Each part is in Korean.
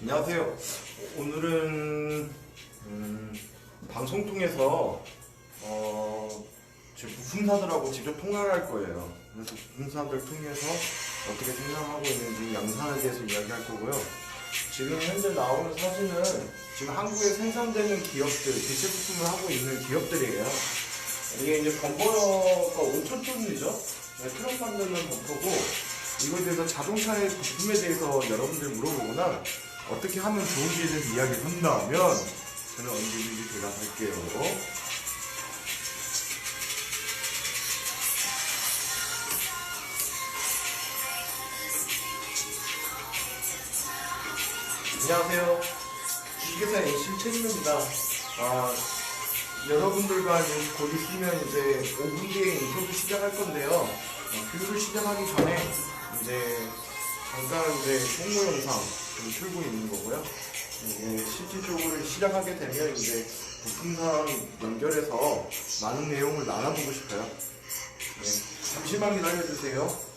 안녕하세요. 오늘은 방송 통해서 제 부품사들하고 직접 통화를 할 거예요. 그래서 부품사들 통해서 어떻게 생각하고 있는지 양산에 대해서 이야기할 거고요. 지금 현재 나오는 사진은 지금 한국에 생산되는 기업들, 대체 부품을 하고 있는 기업들이에요. 이게 이제 범퍼가 5,000톤이죠. 트럭 만드는 범퍼고, 이거에 대해서 자동차의 부품에 대해서 여러분들 물어보거나 어떻게 하면 좋은지에 대해서 이야기를 한다면 저는 언제든지 대답할게요. 안녕하세요. 주식회사 NC 최진우입니다. 여러분들과 곧 있으면 이제 5분 뒤에 인터뷰 시작할 건데요. 교육을 시작하기 전에 이제 잠깐 홍보 영상 좀 틀고 있는 거고요. 실질적으로 시작하게 되면 이제 부품상 연결해서 많은 내용을 나눠보고 싶어요. 잠시만 기다려주세요.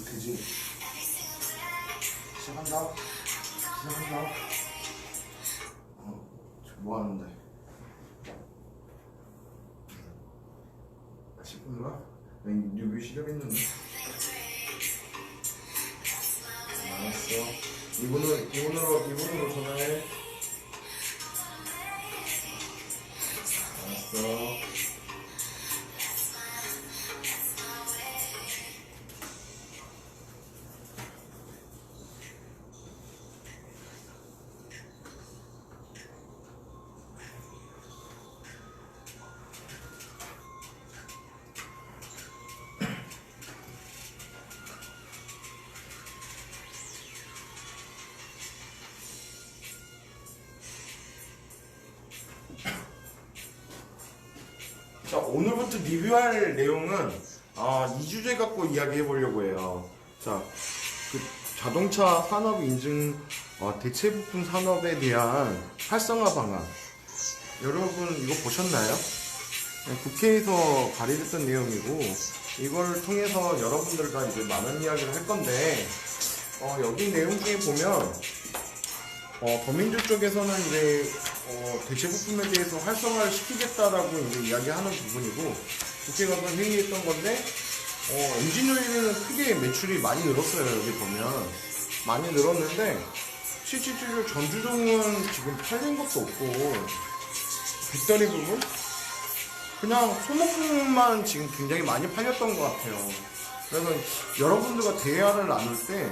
그지? 시작한다. 뭐 하는데? 10분인가? 뉴비 시작했는데. 알았어. 이분으로 전화해. 알았어. 자, 오늘부터 리뷰할 내용은 이 주제 갖고 이야기해 보려고 해요. 자, 그 자동차 산업 인증 대체 부품 산업에 대한 활성화 방안. 여러분 이거 보셨나요? 국회에서 발의됐던 내용이고, 이걸 통해서 여러분들과 이제 많은 이야기를 할 건데, 여기 내용 중에 보면 더민주 쪽에서는 이제 대체 부품에 대해서 활성화를 시키겠다라고 이제 이야기하는 부분이고, 국회가 회의했던 건데, 엔진오일은 크게 매출이 많이 늘었어요. 여기 보면 많이 늘었는데, 실질적으로 전주종은 지금 팔린 것도 없고, 배터리 부분 그냥 소모품만 지금 굉장히 많이 팔렸던 것 같아요. 그래서 여러분들과 대화를 나눌 때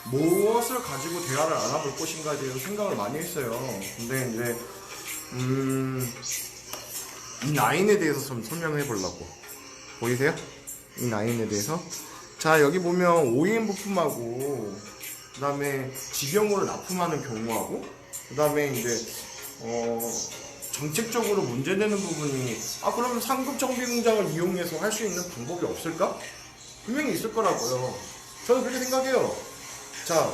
무엇을 가지고 대화를 나눠볼 것인가에 대해서 생각을 많이 했어요. 근데 이제 이 라인에 대해서 좀 설명해 보려고. 보이세요? 이 라인에 대해서. 자, 여기 보면 OEM 부품하고, 그 다음에 직영으로 납품하는 경우하고, 그 다음에 이제 정책적으로 문제되는 부분이, 그러면 상급 정비 공장을 이용해서 할 수 있는 방법이 없을까? 분명히 있을 거라고요. 저는 그렇게 생각해요. 자,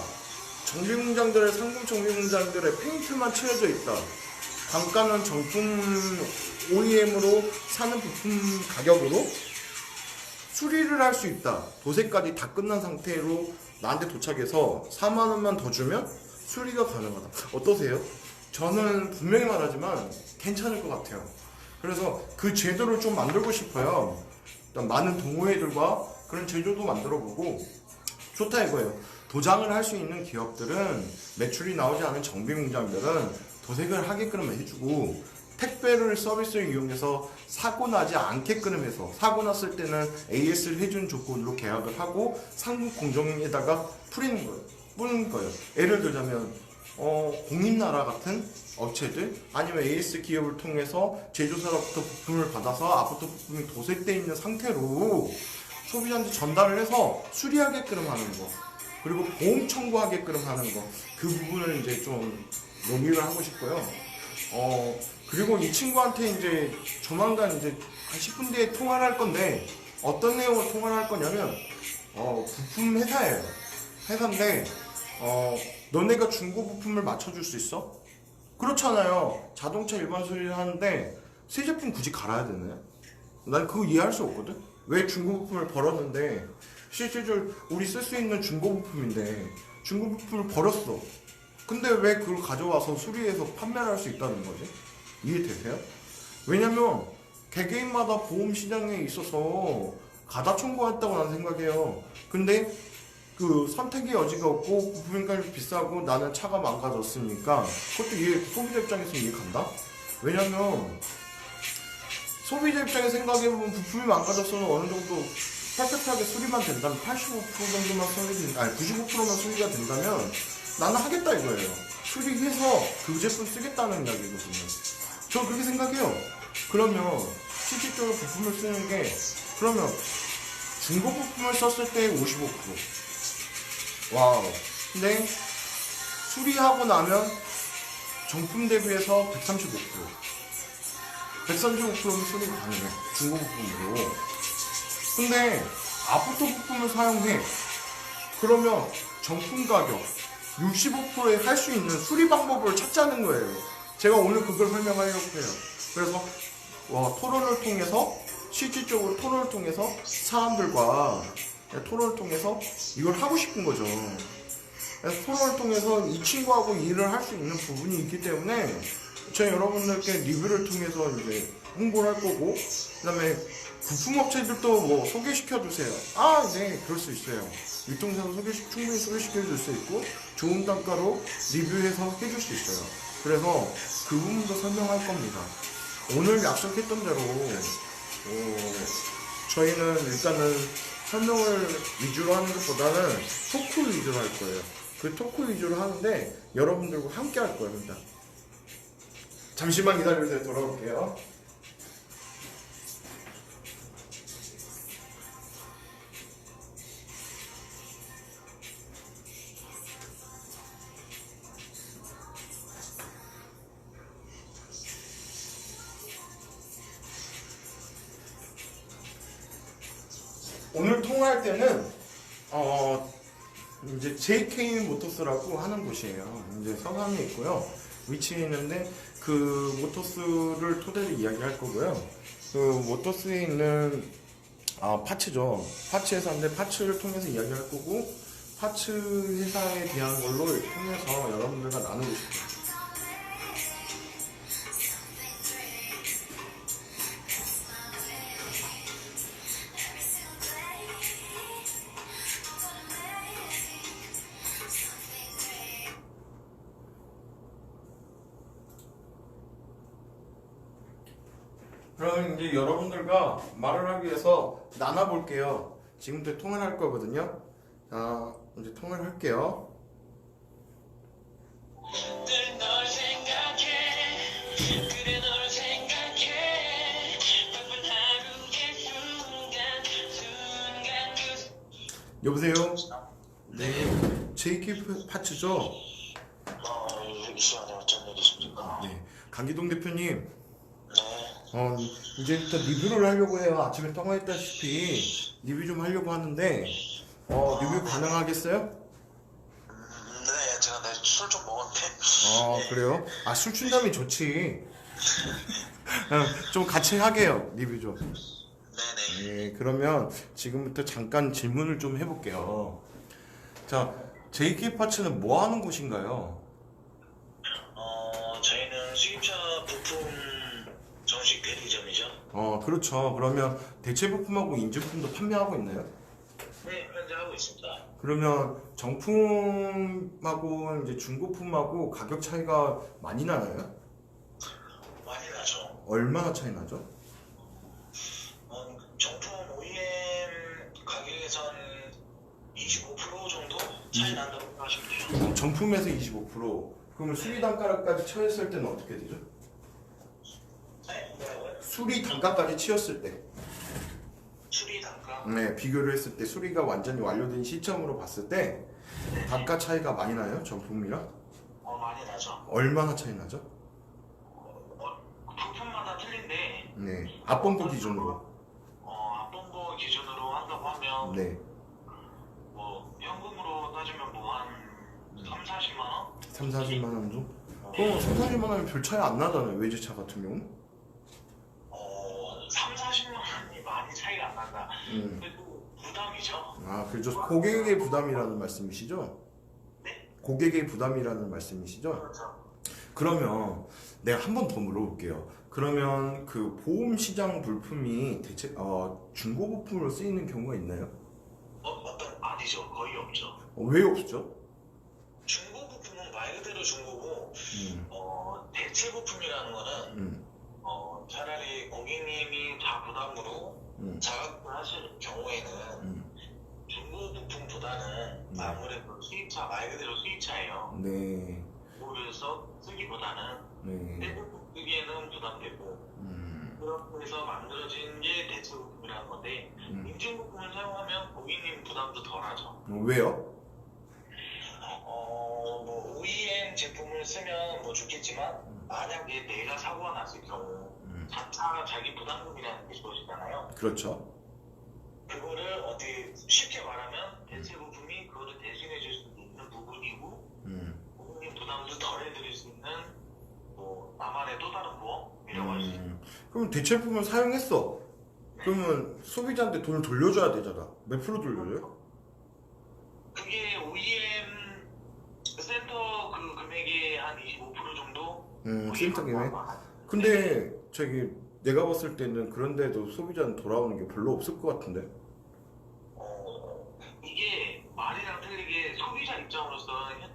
정비 공장들의, 상급 정비 공장들의 페인트만 칠해져 있다. 단가는 정품 OEM으로 사는 부품 가격으로 수리를 할 수 있다. 도색까지 다 끝난 상태로 나한테 도착해서 4만원만 더 주면 수리가 가능하다. 어떠세요? 저는 분명히 말하지만 괜찮을 것 같아요. 그래서 그 제도를 좀 만들고 싶어요. 일단 많은 동호회들과 그런 제도도 만들어보고 좋다 이거예요. 도장을 할 수 있는 기업들은 매출이 나오지 않은 정비 공장들은 도색을 하게끔 해주고 택배를 서비스를 이용해서 사고 나지 않게끔 해서 사고 났을 때는 AS를 해준 조건으로 계약을 하고 상급 공정에다가 뿌리는 거예요. 예를 들자면 공인나라 같은 업체들 아니면 AS 기업을 통해서 제조사로부터 부품을 받아서 앞부터 부품이 도색되어 있는 상태로 소비자한테 전달을 해서 수리하게끔 하는 거, 그리고 보험 청구하게끔 하는 거, 그 부분을 이제 좀 논의를 하고 싶고요. 그리고 이 친구한테 이제 조만간 이제 한 10분 뒤에 통화를 할 건데 어떤 내용을 통화를 할 거냐면 부품 회사예요. 회사인데 너네가 중고 부품을 맞춰줄 수 있어? 그렇잖아요. 자동차 일반 수리를 하는데 새 제품 굳이 갈아야 되나요? 난 그거 이해할 수 없거든? 왜 중고 부품을 벌었는데 실질적으로 우리 쓸 수 있는 중고 부품인데 중고 부품을 버렸어. 근데 왜 그걸 가져와서 수리해서 판매를 할 수 있다는 거지? 이해되세요? 왜냐면 개개인마다 보험 시장에 있어서 가다 청구했다고 나는 생각해요. 근데 그 선택의 여지가 없고 부품값이 비싸고 나는 차가 망가졌으니까 그것도 소비자 입장에서 이해간다? 왜냐면 소비자 입장에 생각해보면 부품이 망가졌으면 어느 정도 퍼펙트하게 수리만 된다면 85% 정도만 수리가 95%만 수리가 된다면 나는 하겠다 이거예요. 수리해서 그 제품 쓰겠다는 이야기거든요. 저 그렇게 생각해요. 그러면 실질적으로 부품을 쓰는 게 그러면 중고 부품을 썼을 때 55%. 와우. 근데 수리하고 나면 정품 대비해서 135%. 135%는 수리가 가능해. 중고 부품으로. 근데 아프터 부품을 사용해. 그러면 정품 가격 65%에 할 수 있는 수리 방법을 찾자는 거예요. 제가 오늘 그걸 설명하려고 해요. 그래서 토론을 통해서 실질적으로 토론을 통해서 사람들과 토론을 통해서 이걸 하고 싶은 거죠. 그래서 토론을 통해서 이 친구하고 일을 할 수 있는 부분이 있기 때문에 제가 여러분들께 리뷰를 통해서 이제 홍보를 할 거고, 그 다음에 부품업체들도 뭐 소개시켜 주세요. 네, 그럴 수 있어요. 유통사도 충분히 소개시켜 줄 수 있고 좋은 단가로 리뷰해서 해줄 수 있어요. 그래서 그 부분도 설명할 겁니다. 오늘 약속했던 대로 저희는 일단은 설명을 위주로 하는 것보다는 토크 위주로 할 거예요. 그 토크 위주로 하는데 여러분들과 함께 할 거예요. 일단 잠시만 기다려주세요. 돌아올게요. 오늘 통화할 때는 이제 JK 모터스라고 하는 곳이에요. 이제 서산에 있고요. 위치에 있는데 그 모터스를 토대로 이야기할 거고요. 그 모터스에 있는 파츠죠. 파츠 회사인데 파츠를 통해서 이야기할 거고 파츠 회사에 대한 걸로 통해서 여러분들과 나누고 싶어요. 그럼 이제 여러분들과 말을 하기 위해서 나눠볼게요. 지금부터 통화를 할 거거든요. 자, 이제 통화를 할게요. 여보세요? 네, JK 파츠죠? 이 시간에 어쩐 일이십니까? 네, 강기동 대표님. 네. 이제부터 리뷰를 하려고 해요. 아침에 통화했다시피 리뷰 좀 하려고 하는데 리뷰 가능하겠어요? 네, 제가 술 좀 먹었는데. 그래요? 술 춘다면 좋지. 좀 같이 하게요, 리뷰 좀. 네네. 네, 그러면 지금부터 잠깐 질문을 좀 해볼게요. 자, JK 파츠는 뭐 하는 곳인가요? 수입차 부품 정식 대리점이죠. 그렇죠. 그러면 대체 부품하고 인증품도 판매하고 있나요? 네, 현재 하고 있습니다. 그러면 정품하고 이제 중고품하고 가격 차이가 많이 나나요? 많이 나죠. 얼마나 차이 나죠? 정품 OEM 가격에선 25% 정도 차이 난다고 하시면 돼요. 정품에서 25%. 그러면 수리 단가까지 치였을 때는 어떻게 되죠? 네, 뭐라고요? 수리 단가까지 치였을 때. 수리 단가? 네, 비교를 했을 때 수리가 완전히 완료된 시점으로 봤을 때 단가 차이가 많이 나요? 정품이랑? 많이 나죠. 얼마나 차이 나죠? 부품마다 틀린데, 네, 앞범부 기준으로. 앞본부 기준으로 한다고 하면, 네, 뭐, 현금으로 따지면 뭐, 한 3, 40만 원? 3, 40만 원 정도? 그럼 3, 40만 원이면 별 차이 안 나잖아요, 외제차 같은 경우는? 3, 40만 원이 많이 차이가 안 난다. 그래도 부담이죠. 그렇죠. 고객의 부담이라는 말씀이시죠? 네? 고객의 부담이라는 말씀이시죠? 그렇죠. 그러면 내가 한 번 더 물어볼게요. 그러면 그 보험 시장 물품이 대체 중고 부품으로 쓰이는 경우가 있나요? 아니죠. 거의 없죠. 왜 없죠? 중고 부품은 말 그대로 중고고, 음, 대체 부품이라는 거는, 음, 차라리 고객님이 다 부담으로 음, 자각을 하실 경우에는, 음. 중고 부품보다는 아무래도 수입차, 말 그대로 수입차예요. 네, 그래서 쓰기보다는 네, 대부분 쓰기에는 부담되고, 그렇게 해서 만들어진 게 대체 부품이라는 건데, 인증 부품을 사용하면 고객님 부담도 덜하죠. 왜요? 뭐 OEM 제품을 쓰면 뭐 좋겠지만, 만약에 내가 사고가 났을 경우, 자차 자기 부담금이라는 게 주어지잖아요. 그렇죠. 그거를 어떻게 쉽게 말하면 대체 부품이 그거를 대신해 줄 수 있는 부분이고, 고객님 부담도 덜해드릴 수 있는 뭐 나만의 또 다른 보험이라고 할 수 있어요. 그럼 대체 부품을 사용했어. 그러면 소비자한테 돈을 돌려줘야 되잖아. 몇 프로 돌려줘요? 그게 OEM 센터 그 금액의 한 25% 정도? 센터 금액? 근데 저기 내가 봤을 때는 그런데도 소비자는 돌아오는 게 별로 없을 것 같은데. 이게 말이랑 틀리게 소비자 입장으로서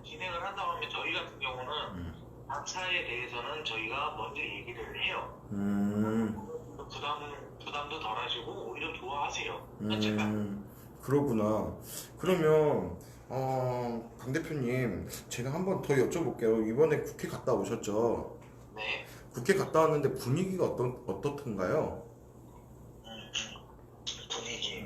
진행을 한다고 하면 저희 같은 경우는 단차에 대해서는 저희가 먼저 얘기를 해요. 부담도 덜 하시고 오히려 좋아하세요. 그러구나. 그러면 강 대표님, 제가 한 번 더 여쭤볼게요. 이번에 국회 갔다 오셨죠? 네. 국회 갔다 왔는데 분위기가 어떻던가요? 분위기.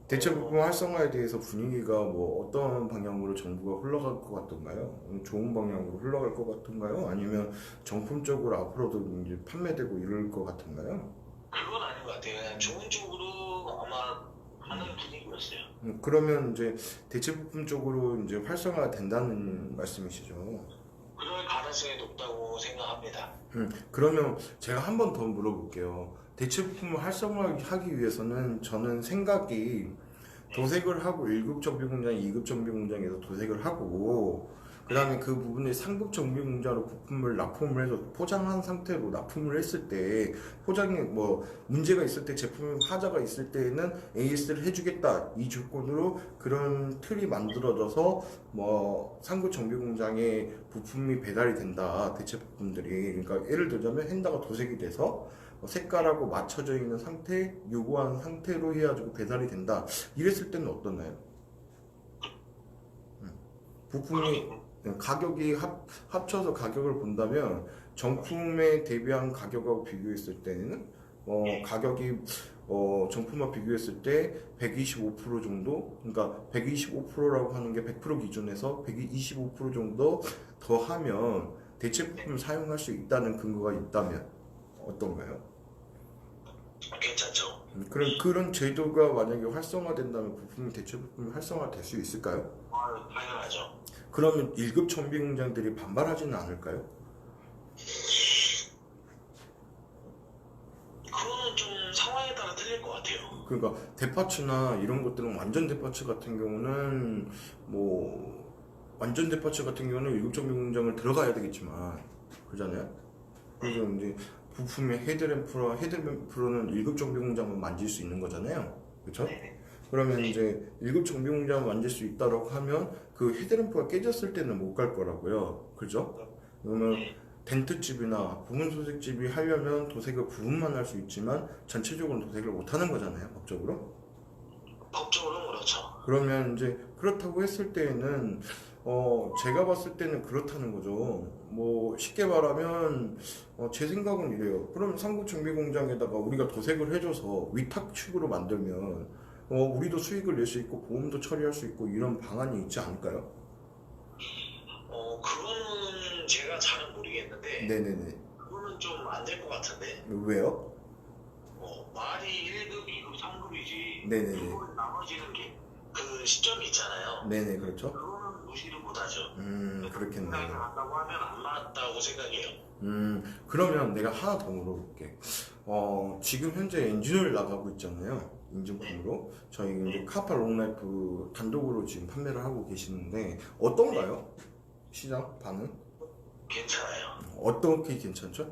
대체 부품 활성화에 대해서 분위기가 뭐 어떤 방향으로 정부가 흘러갈 것 같던가요? 좋은 방향으로 흘러갈 것 같은가요? 아니면 정품 쪽으로 앞으로도 이제 판매되고 이럴 것 같은가요? 그건 아닌 것 같아요. 그냥 좋은 쪽으로 아마 가는 분위기였어요. 그러면 이제 대체 부품 쪽으로 이제 활성화가 된다는 말씀이시죠? 그럴 가능성이 높다고 생각합니다. 그러면 제가 한 번 더 물어볼게요. 대체 부품을 활성화하기 위해서는 저는 생각이 도색을 하고 1급 정비 공장, 2급 정비 공장에서 도색을 하고 그 다음에 그 부분에 상급 정비 공장으로 부품을 납품을 해서 포장한 상태로 납품을 했을 때 포장에 뭐 문제가 있을 때 제품에 하자가 있을 때에는 AS를 해주겠다 이 조건으로 그런 틀이 만들어져서 뭐 상급 정비 공장에 부품이 배달이 된다 대체 부품들이 그러니까 예를 들자면 핸다가 도색이 돼서 색깔하고 맞춰져 있는 상태 요구하는 상태로 해가지고 배달이 된다 이랬을 때는 어떻나요? 부품이 가격이 합쳐서 가격을 본다면 정품에 대비한 가격하고 비교했을 때는 가격이 정품과 비교했을 때 125% 정도 그러니까 125%라고 하는 게 100% 기준에서 125% 정도 더 하면 대체 부품을 사용할 수 있다는 근거가 있다면 어떤가요? 괜찮죠. 그런 제도가 만약에 활성화된다면 부품이 대체 부품이 활성화될 수 있을까요? 당연하죠. 그러면 1급 정비 공장들이 반발하지는 않을까요? 그거는 좀 상황에 따라 틀릴 것 같아요. 그러니까 대파츠나 이런 것들은 완전 대파츠 같은 경우는 뭐 완전제 파츠 같은 경우는 일곱 정비 공장을 들어가야 되겠지만 그러잖아요. 그래서 이제 부품의 헤드램프로는 일곱 정비 공장만 만질 수 있는 거잖아요. 그렇죠? 네네. 그러면 이제 일곱 정비 공장을 만질 수 있다고 하면 그 헤드램프가 깨졌을 때는 못 갈 거라고요. 그죠? 그러면 덴트집이나 부분 소색집이 하려면 도색을 부분만 할 수 있지만 전체적으로 도색을 못 하는 거잖아요. 법적으로. 법적으로는 그렇죠. 그러면 이제 그렇다고 했을 때에는 제가 봤을 때는 그렇다는 거죠. 뭐 쉽게 말하면 제 생각은 이래요. 그럼 상급 정비 공장에다가 우리가 도색을 해줘서 위탁식으로 만들면 우리도 수익을 낼 수 있고 보험도 처리할 수 있고 이런 방안이 있지 않을까요? 그거는 제가 잘은 모르겠는데 네네네. 그거는 좀 안 될 것 같은데. 왜요? 말이 1급, 2급, 3급이지. 네네네. 나머지는 그 시점이 있잖아요. 네네, 그렇죠. 그거는 무시를 못하죠. 그렇겠네요. 한다고 하면 안 맞다고 생각해요. 그러면 내가 하나 더 물어볼게. 지금 현재 엔진오일 나가고 있잖아요. 인증품으로. 저희 이제 카파 롱라이프 단독으로 지금 판매를 하고 계시는데, 어떤가요? 시장 반응? 괜찮아요. 어떻게 괜찮죠?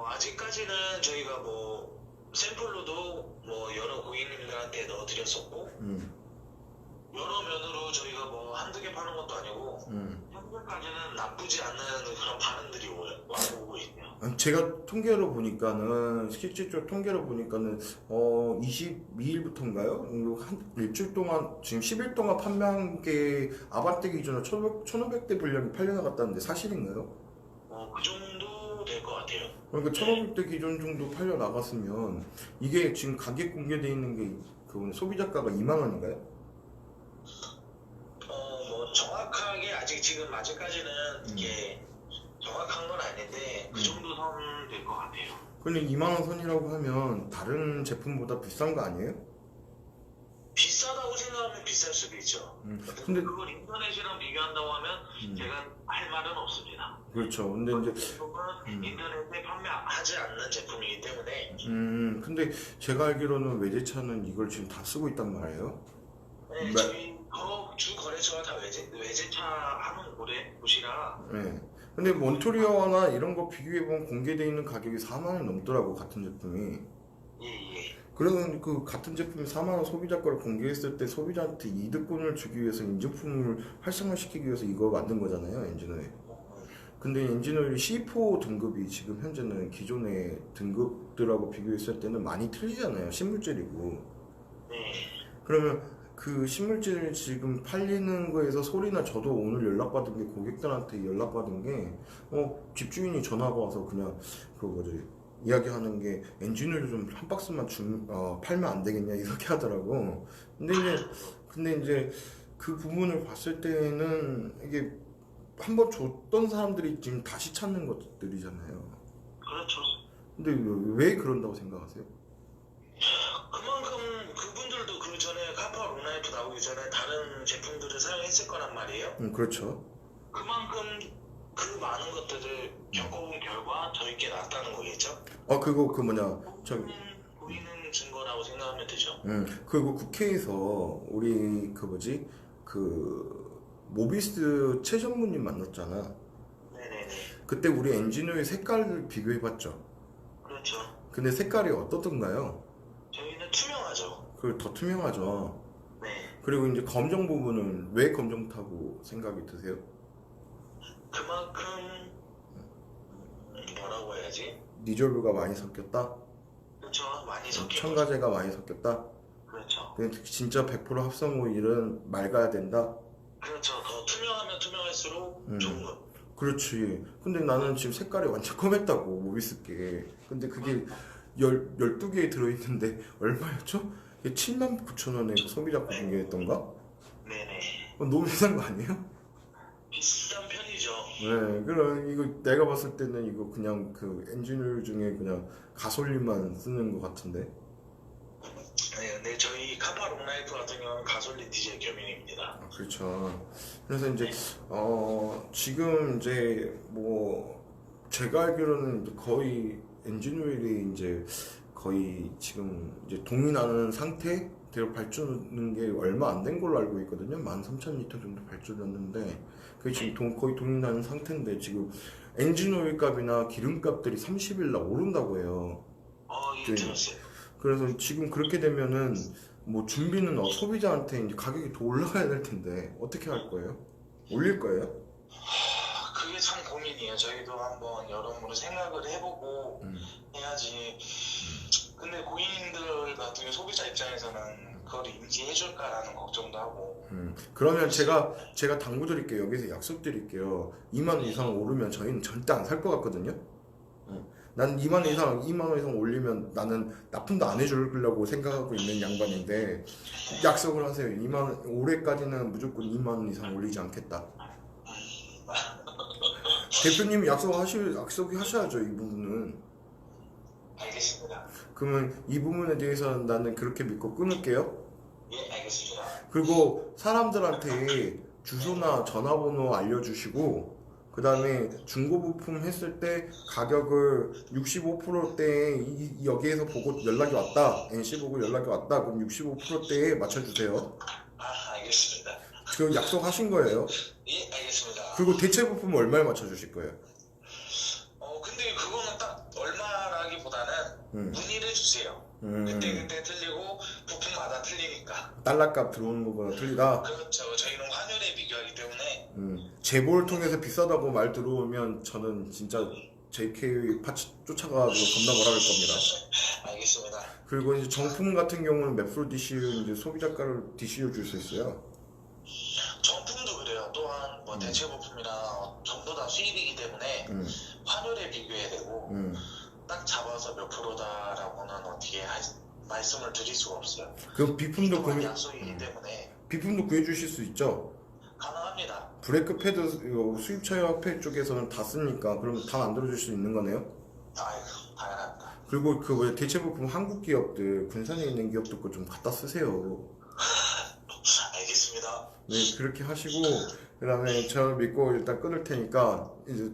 아직까지는 저희가 뭐 샘플로도 뭐 여러 고객님들한테 넣어드렸었고 여러 면으로 저희가 뭐 한두 개 파는 것도 아니고 현재까지는 나쁘지 않은 그런 반응들이 오고 있네요. 제가 통계로 보니까는 실질적 통계로 보니까는 22일부터인가요? 한 일주일 동안 지금 10일 동안 판매한 게 아반떼 기준으로 1,500대 분량이 팔려나갔다는데 사실인가요? 그 정도 될 것 같아요. 그러니까 1,500대 기준 정도 팔려나갔으면 이게 지금 가격 공개되어 있는 게 그 소비자가가 2만 원인가요? 뭐 정확하게 아직까지는 이게 정확한 건 아닌데 그 정도 선 될 것 같아요. 근데 2만 원 선이라고 하면 다른 제품보다 비싼 거 아니에요? 비싸다고 생각하면 비쌀 수도 있죠. 근데 그걸 인터넷이랑 비교한다고 하면 제가 할 말은 없습니다. 그렇죠. 근데 이제 제품은 인터넷에 판매하지 않는 제품이기 때문에 근데 제가 알기로는 외제차는 이걸 지금 다 쓰고 있단 말이에요. 네, 저희 주 거래처가 다 외제차 하는 곳이라. 네. 근데 몬토리어나 이런 거 비교해보면 공개되어 있는 가격이 4만 원 넘더라고, 같은 제품이. 예. 그러면 그 같은 제품이 4만 원 소비자 거를 공개했을 때 소비자한테 이득권을 주기 위해서 인증품을 활성화시키기 위해서 이거 만든 거잖아요, 엔진오일. 근데 엔진오일 C4 등급이 지금 현재는 기존의 등급들하고 비교했을 때는 많이 틀리잖아요, 신물질이고. 네. 그러면 그 신물질 지금 팔리는 거에서 소리나 저도 오늘 연락받은 게 고객들한테 연락받은 게 집주인이 전화가 와서 그냥 그 뭐지 이야기하는 게 엔진오일 좀 한 박스만 팔면 안 되겠냐 이렇게 하더라고. 근데 이제 그 부분을 봤을 때는 이게 한번 줬던 사람들이 지금 다시 찾는 것들이잖아요. 그렇죠. 근데 왜 그런다고 생각하세요? 그만큼 그분들도 그 전에 카파 롱라이프 나오기 전에 다른 제품들을 사용했을 거란 말이에요. 그렇죠. 그만큼 그 많은 것들을 겪어본 결과 저희께 낫다는 거겠죠. 그거 그 뭐냐 보이는 증거라고 생각하면 되죠. 그리고 국회에서 우리 그 뭐지 그 모비스 최 전무님 만났잖아. 네네네. 그때 우리 엔진오일 색깔을 비교해봤죠. 그렇죠. 근데 색깔이 어떻던가요? 저희는 투명하죠. 그 더 투명하죠. 네. 그리고 이제 검정 부분은 왜 검정타고 생각이 드세요? 그만큼 뭐라고 해야지? 니졸브가 많이 섞였다? 그렇죠. 많이 섞여. 첨가제가 많이 섞였다? 그렇죠. 근데 진짜 100% 합성 오일은 맑아야 된다? 그렇죠. 더 투명하면 투명할수록 좋은 거. 그렇지. 근데 나는 지금 색깔이 완전 검했다고, 모비스게. 근데 그게 12개에 들어있는데, 얼마였죠? 79,000원에 소비자 공개했던가? 네네. 너무 비싼 거 아니에요? 비싼 편이죠. 네, 그럼 이거 내가 봤을 때는 이거 그냥 그 엔진오일 중에 그냥 가솔린만 쓰는 것 같은데. 네, 근데 저희 카파 롱라이프 같은 경우는 가솔린 디젤 겸용입니다. 그렇죠. 그래서 이제 지금 이제 뭐 제가 알기로는 이제 거의 엔진오일이 이제 거의 지금 이제 동이 나는 상태 제가 발주는 게 얼마 안 된 걸로 알고 있거든요. 13,000리터 정도 발주됐는데 그게 지금 거의 동일하는 상태인데 지금 엔진 오일 값이나 기름값들이 30일 날 오른다고 해요. 예, 들었어요. 그래서 지금 그렇게 되면은 뭐 준비는 소비자한테 이제 가격이 더 올라가야 될 텐데 어떻게 할 거예요? 올릴 거예요? 그게 참 고민이에요. 저희도 한번 여러모로 생각을 해보고 해야지. 근데 고객님들 같은 경우 소비자 입장에서는 그걸 인지해줄까라는 걱정도 하고. 그러면 제가 당부 드릴게요. 여기서 약속 드릴게요. 2만 원 이상 오르면 저희는 절대 안 살 것 같거든요. 난 2만 원 이상 올리면 나는 납품도 안 해주려고 생각하고 있는 양반인데 약속을 하세요. 2만 원, 올해까지는 무조건 2만 원 이상 올리지 않겠다. 대표님이 약속하셔야죠, 이 부분은. 알겠습니다. 그러면 이 부분에 대해서는 나는 그렇게 믿고 끊을게요. 예, 알겠습니다. 그리고 사람들한테 주소나 전화번호 알려주시고 그 다음에 중고부품 했을 때 가격을 65%대에 여기에서 보고 연락이 왔다, NC 보고 연락이 왔다, 그럼 65%대에 맞춰주세요. 알겠습니다. 그 약속하신 거예요. 예, 알겠습니다. 그리고 대체 부품 얼마에 맞춰주실 거예요? 근데 그거는 딱 얼마라기보다는 문의를 해주세요. 그때 틀리고 부품마다 틀리니까. 달러값 들어오는 거보다 틀리다? 그렇죠. 저희는 환율에 비교하기 때문에. 제보를 통해서 비싸다고 말 들어오면 저는 진짜 JK 파츠 쫓아가서 겁나 뭐라 할 겁니다. 알겠습니다. 그리고 이제 정품 같은 경우는 맵솔 DCU 이제 소비자가를 DCU 줄 수 있어요. 정품도 그래요. 또한 뭐 대체 부품이나 전부 다 수입이기 때문에 환율에 비교해야 되고 딱 잡아서 몇 프로다라고는 어떻게 말씀을 드릴 수가 없어요. 그 비품도 약속이기 때문에 비품도 구해주실 수 있죠. 가능합니다. 브레이크 패드 수입차 협회 쪽에서는 다 쓰니까 그럼 다 만들어줄 수 있는 거네요. 당연합니다. 그리고 그 대체 부품 한국 기업들 군산에 있는 기업들 거 좀 갖다 쓰세요. 알겠습니다. 네, 그렇게 하시고 그다음에 저 믿고 일단 끊을 테니까 이제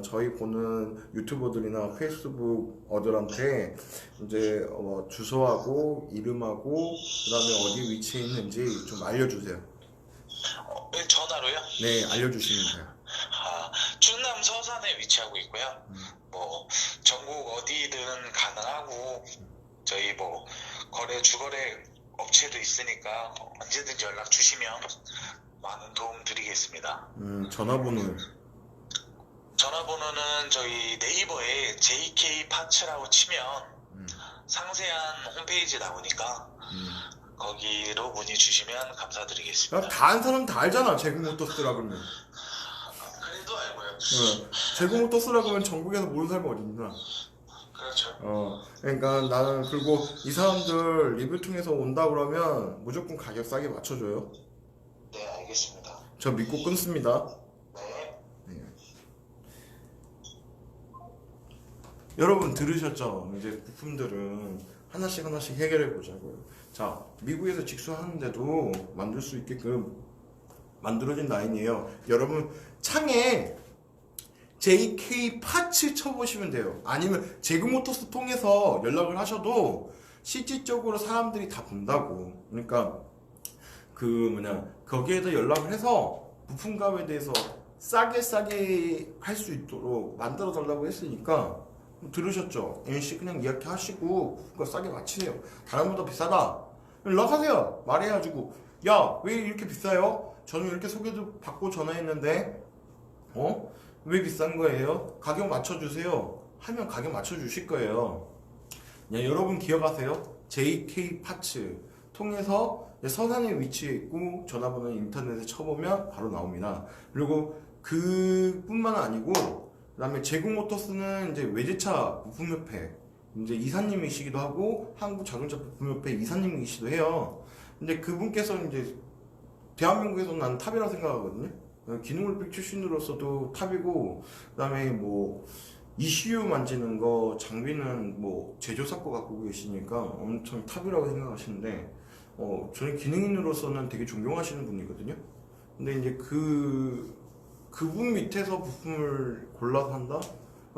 저희 보는 유튜버들이나 페이스북 어들한테 이제 주소하고 이름하고 그다음에 어디 위치에 있는지 좀 알려주세요. 전화로요? 네, 알려주시면 돼요. 충남 서산에 위치하고 있고요. 뭐 전국 어디든 가능하고 저희 뭐 주거래 업체도 있으니까 언제든지 연락 주시면 많은 도움 드리겠습니다. 전화번호요? 전화번호는 저희 네이버에 JK 파츠라고 치면 상세한 홈페이지 나오니까 거기로 문의 주시면 감사드리겠습니다. 다 아는 사람 다 알잖아. 제국모터스라 그러면. 그래도 알고요. 제국모터스라 그러면 전국에서 모르는 사람이 어디 있나? 그렇죠. 그러니까 나는 그리고 이 사람들 리뷰 통해서 온다 그러면 무조건 가격 싸게 맞춰줘요. 네, 알겠습니다. 저 믿고 끊습니다. 네. 여러분 들으셨죠? 이제 부품들은 하나씩 해결해 보자고요. 자, 미국에서 직수하는데도 만들 수 있게끔 만들어진 라인이에요. 여러분 창에 JK 파츠 쳐보시면 돼요. 아니면 제그모터스 통해서 연락을 하셔도 실질적으로 사람들이 다 본다고. 그러니까 거기에다 연락을 해서 부품값에 대해서 싸게 할 수 있도록 만들어 달라고 했으니까 들으셨죠? NC 그냥 이야기하시고 부품값 싸게 맞추세요. 다른 보다 비싸다 연락하세요. 말해가지고 야, 왜 이렇게 비싸요? 저는 이렇게 소개도 받고 전화했는데 왜 비싼 거예요? 가격 맞춰주세요 하면 가격 맞춰주실 거예요. 여러분 기억하세요. JK 파츠 통해서 서산에 위치해 있고 전화번호는 인터넷에 쳐보면 바로 나옵니다. 그리고 그뿐만 아니고 그 다음에 제국모터스는 이제 외제차 부품협회 이제 이사님이시기도 하고 한국자동차 부품협회 이사님이시기도 해요. 근데 그분께서 이제 대한민국에서는 난 탑이라고 생각하거든요. 기능올림픽 출신으로서도 탑이고 그 다음에 뭐 ECU 만지는 거 장비는 뭐 제조사 거 갖고 계시니까 엄청 탑이라고 생각하시는데 저는 기능인으로서는 되게 존경하시는 분이거든요. 근데 이제 그분 밑에서 부품을 골라서 한다?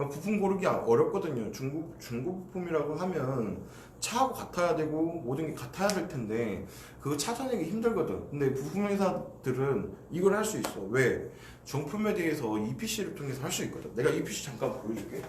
부품 고르기 어렵거든요. 중고 부품이라고 하면 차하고 같아야 되고 모든 게 같아야 될 텐데 그거 찾아내기 힘들거든. 근데 부품 회사들은 이걸 할 수 있어. 왜? 정품에 대해서 EPC를 통해서 할 수 있거든. 내가 EPC 잠깐 보여줄게.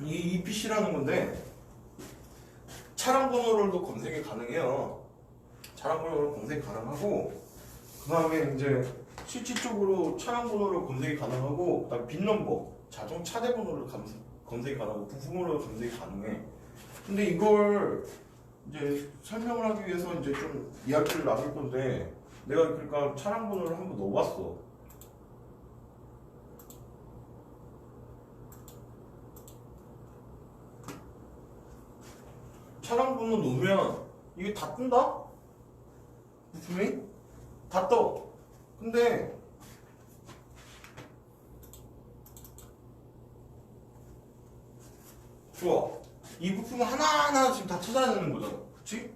이 EPC라는 건데 차량 번호로도 검색이 가능해요. 차량 번호로 검색이 가능하고 그 다음에 이제 실질적으로 차량 번호로 검색이 가능하고 그다음에 빈 넘버, 자동 차대 번호로 검색이 가능하고 부품으로 검색이 가능해. 근데 이걸 이제 설명을 하기 위해서 이제 좀 이야기를 나눌 건데 내가 그러니까 차량 번호를 한번 넣어봤어. 차량 번호 넣으면 이게 다 뜬다? 부품이? 다 떠. 근데 좋아. 이 부품을 하나하나 지금 다 찾아야 되는 거잖아. 그치?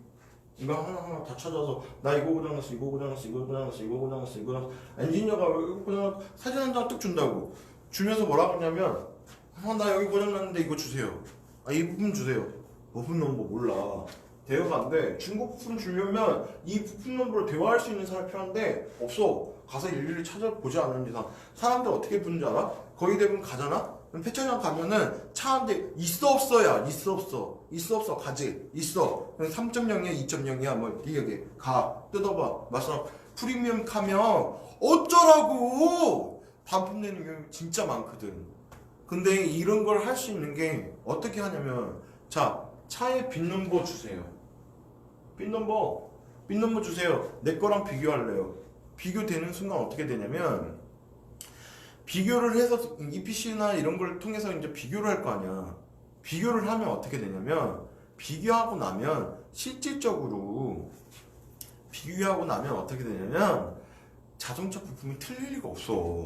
이거 하나하나 다 찾아서 나 이거 고장났어, 이거 고장났어, 이거 고장났어, 이거 고장났어, 이거 고장났어. 엔지니어가 이거 고장났어. 사진 한 장 뚝 준다고. 주면서 뭐라고 하냐면 나 여기 고장났는데 이거 주세요. 이 부품 주세요. 부품 넘버 몰라. 대여가 안 돼. 중고 부품 주려면 이 부품 넘버로 대화할 수 있는 사람이 필요한데 없어. 가서 일일이 찾아보지 않는 이상 사람들 어떻게 부르는지 알아? 거의 대부분 가잖아? 그럼 패션장 가면은 차 한 대 있어 없어야 있어 없어 있어 없어 가지 있어 3.0이야 2.0이야 뭐 이게 가 뜯어봐 마사 프리미엄 카면 어쩌라고 반품되는 경우 진짜 많거든. 근데 이런 걸 할 수 있는 게 어떻게 하냐면 자 차에 빈 넘버 주세요. 빈 넘버 주세요. 내 거랑 비교할래요. 비교되는 순간 어떻게 되냐면 비교를 해서 EPC나 이런 걸 통해서 이제 비교를 할 거 아니야. 비교를 하면 어떻게 되냐면 비교하고 나면 실질적으로 비교하고 나면 어떻게 되냐면 자동차 부품이 틀릴 리가 없어.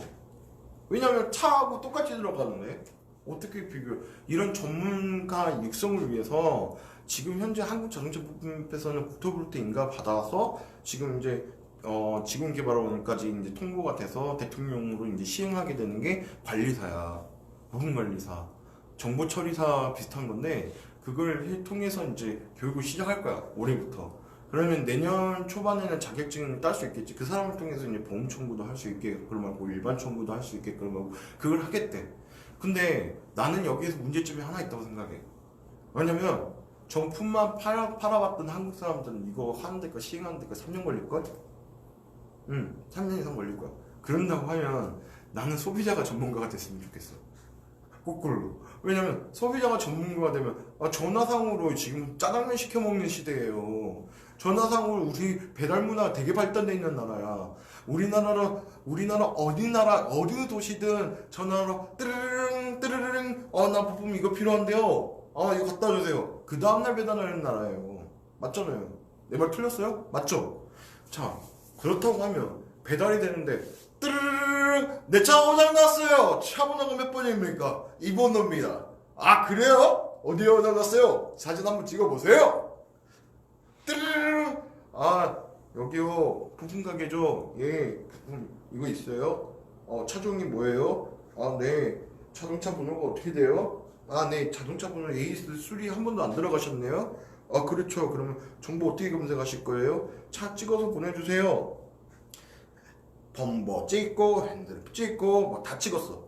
왜냐면 차하고 똑같이 들어가는데 어떻게 비교? 이런 전문가 육성을 위해서 지금 현재 한국 자동차 부품에서는 국토부로부터 인가 받아서 지금 이제 지구개발원까지 이제 통보가 돼서 대통령으로 이제 시행하게 되는 게 관리사야. 부품관리사, 정보처리사 비슷한 건데 그걸 통해서 이제 교육을 시작할 거야. 올해부터. 그러면 내년 초반에는 자격증을 딸 수 있겠지. 그 사람을 통해서 이제 보험 청구도 할 수 있게, 그러고 일반 청구도 할 수 있게, 그러고 그걸 하겠대. 근데 나는 여기에서 문제점이 하나 있다고 생각해. 왜냐면 정품만 팔아봤던 한국 사람들은 이거 하는 데가 시행하는 데가 3년 걸릴걸? 3년 이상 걸릴 거야. 그런다고 하면 나는 소비자가 전문가가 됐으면 좋겠어. 거꾸로. 왜냐면 소비자가 전문가가 되면 전화상으로 지금 짜장면 시켜 먹는 시대예요. 전화상으로 우리 배달 문화가 되게 발달돼 있는 나라야. 우리나라 어느 도시든 전화로 뜨르릉 뜨르릉 나 부품 이거 필요한데요. 이거 갖다 주세요. 그 다음날 배달하는 나라예요. 맞잖아요. 내 말 틀렸어요? 맞죠? 자, 그렇다고 하면 배달이 되는데 뜨르릉 내 차 고장 났어요. 차 번호가 몇 번입니까? 2번호입니다. 그래요? 어디에 고장 났어요? 사진 한번 찍어보세요. 뜨르릉 여기요 부품 가게죠. 예, 부품 이거 있어요. 차종이 뭐예요? 네, 자동차 번호가 어떻게 돼요? 네, 자동차 번호 AS 수리 한 번도 안 들어가셨네요. 그렇죠. 그러면 정보 어떻게 검색하실 거예요? 차 찍어서 보내주세요. 범버 찍고 핸들 찍고 뭐 다 찍었어.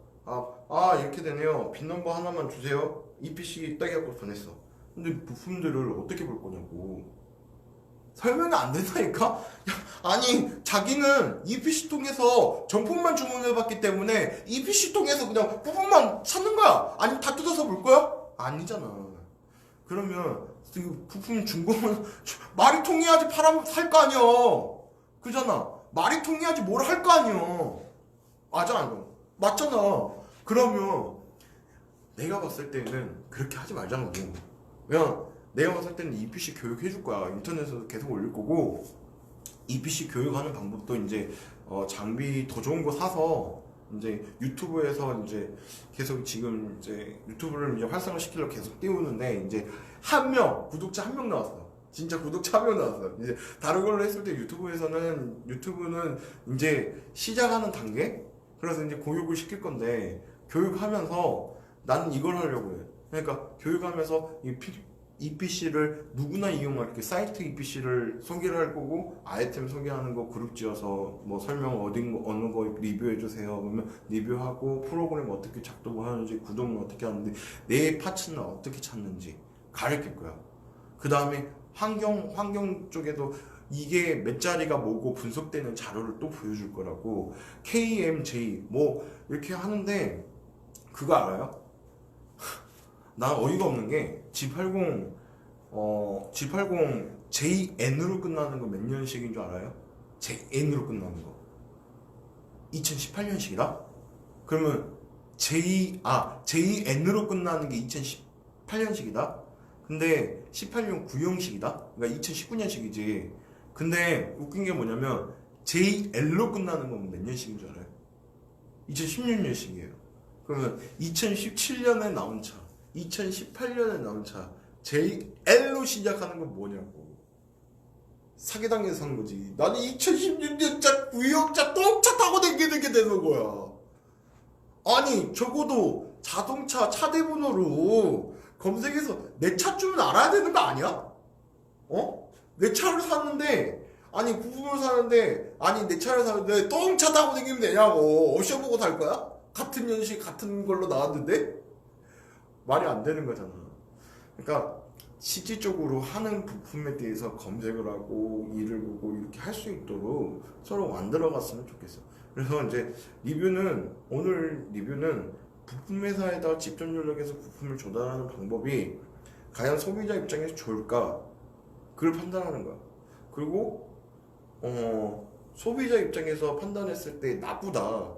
이렇게 되네요. 빈 넘버 하나만 주세요. EPC 따기 하고 보냈어. 근데 부품들을 어떻게 볼 거냐고. 설명이 안 된다니까? 아니 자기는 EPC 통해서 정품만 주문해봤기 때문에 EPC 통해서 그냥 부품만 찾는 거야. 아니면 다 뜯어서 볼 거야? 아니잖아. 그러면 부품 중고는 말이 통해야지 살 거 아니야. 그잖아. 말이 통해야지 뭘 할 거 아니야. 맞아. 맞잖아. 그러면 내가 봤을 때는 그렇게 하지 말자고. 그냥 내가 봤을 때는 EPC 교육 해줄 거야. 인터넷에서 계속 올릴 거고 EPC 교육하는 방법도 이제 장비 더 좋은 거 사서 이제 유튜브에서 이제 계속 지금 이제 유튜브를 이제 활성화 시키려고 계속 띄우는데 이제 구독자 한 명 나왔어. 진짜 구독자 한 명 나왔어. 이제 다른 걸로 했을 때 유튜브는 이제 시작하는 단계? 그래서 이제 교육을 시킬 건데 교육하면서 나는 이걸 하려고 해. 그러니까 교육하면서 EPC를 누구나 이용할 게 사이트 EPC를 소개를 할 거고 아이템 소개하는 거 그룹 지어서 뭐 설명 어느 거 리뷰해 주세요. 그러면 리뷰하고 프로그램 어떻게 작동하는지 구동은 어떻게 하는지 내 파츠는 어떻게 찾는지 가르칠 거야. 그 다음에 환경 쪽에도 이게 몇 자리가 뭐고 분석되는 자료를 또 보여줄 거라고 KMJ 뭐 이렇게 하는데 그거 알아요? 난 어이가 없는 게 G80 JN으로 끝나는 거 몇 년식인 줄 알아요? JN으로 끝나는 거 2018년식이다? 그러면 JN으로 끝나는 게 2018년식이다? 근데 18년 구형식이다? 그러니까 2019년식이지. 근데 웃긴 게 뭐냐면 JL로 끝나는 건 몇 년식인 줄 알아요? 2016년식이에요. 그러면 2017년에 나온 차 2018년에 나온 차 JL로 시작하는 건 뭐냐고. 사기당해서 산 거지. 나는 2016년차 구형차 똥차 타고 다니게 되는 거야. 아니 적어도 자동차 차대번호로 검색해서 내 차 좀 알아야 되는 거 아니야? 내 차를 샀는데 아니 부품을 사는데 아니 내 차를 사는데 똥차 타고 다니면 되냐고. 어디서 보고 살 거야? 같은 연식 같은 걸로 나왔는데 말이 안 되는 거잖아. 그러니까 실질적으로 하는 부품에 대해서 검색을 하고 일을 보고 이렇게 할 수 있도록 서로 만들어 갔으면 좋겠어. 그래서 이제 오늘 리뷰는 부품 회사에다 직접 연락해서 부품을 조달하는 방법이 과연 소비자 입장에서 좋을까? 그걸 판단하는 거야. 그리고 소비자 입장에서 판단했을 때 나쁘다.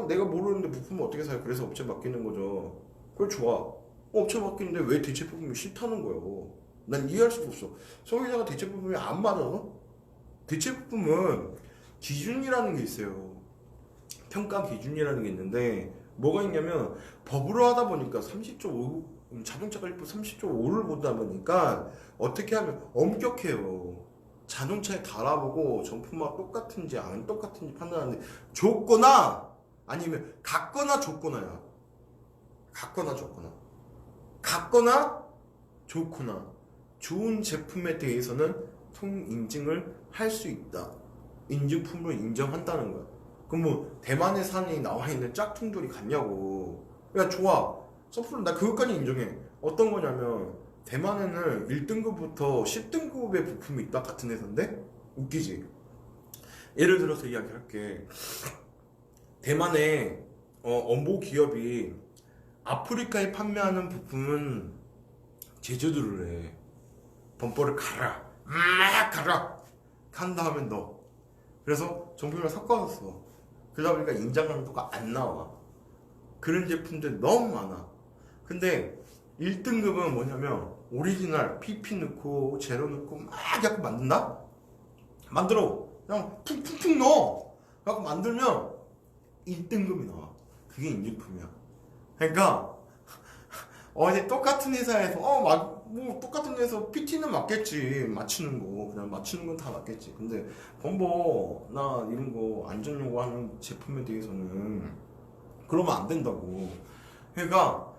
내가 모르는데 부품을 어떻게 사요? 그래서 업체 맡기는 거죠. 그걸 좋아. 업체 맡기는데 왜 대체 부품이 싫다는 거예요? 난 이해할 수가 없어. 소비자가 대체 부품이 안 맞아서? 대체 부품은 기준이라는 게 있어요. 평가 기준이라는 게 있는데 뭐가 있냐면 법으로 하다 보니까 30.5 자동차 관리법 30.5를 보다 보니까 어떻게 하면 엄격해요. 자동차에 달아보고 정품과 똑같은지 안 똑같은지 판단하는데 좋거나 아니면 같거나 좋거나야. 같거나 좋거나 좋은 제품에 대해서는 통인증을 할 수 있다. 인증품으로 인정한다는 거야. 그럼 뭐 대만의 산이 나와 있는 짝퉁들이 같냐고. 야 좋아. 서프로 나 그것까지 인정해. 어떤 거냐면 대만에는 1등급부터 10등급의 부품이 있다 같은 회사인데 웃기지. 예를 들어서 이야기할게. 대만의 엄보 기업이 아프리카에 판매하는 부품은 제조들을 해. 범퍼를 갈아. 간 다음에 넣어. 그래서 정품을 섞어놨어. 그러다 보니까 인장강도가 안 나와. 그런 제품들 너무 많아. 근데 1등급은 뭐냐면 오리지널 PP 넣고 제로 넣고 막 약간 만든다? 만들어. 그냥 푹푹푹 넣어. 그래갖고 만들면 1등급이 나와. 그게 인증품이야. 그러니까 이제 똑같은 회사에서 뭐 똑같은 회사에서 PT는 맞겠지. 맞추는 거 그냥 맞추는 건 다 맞겠지. 근데 범버나 이런 거 안전 요구하는 제품에 대해서는 그러면 안 된다고. 그러니까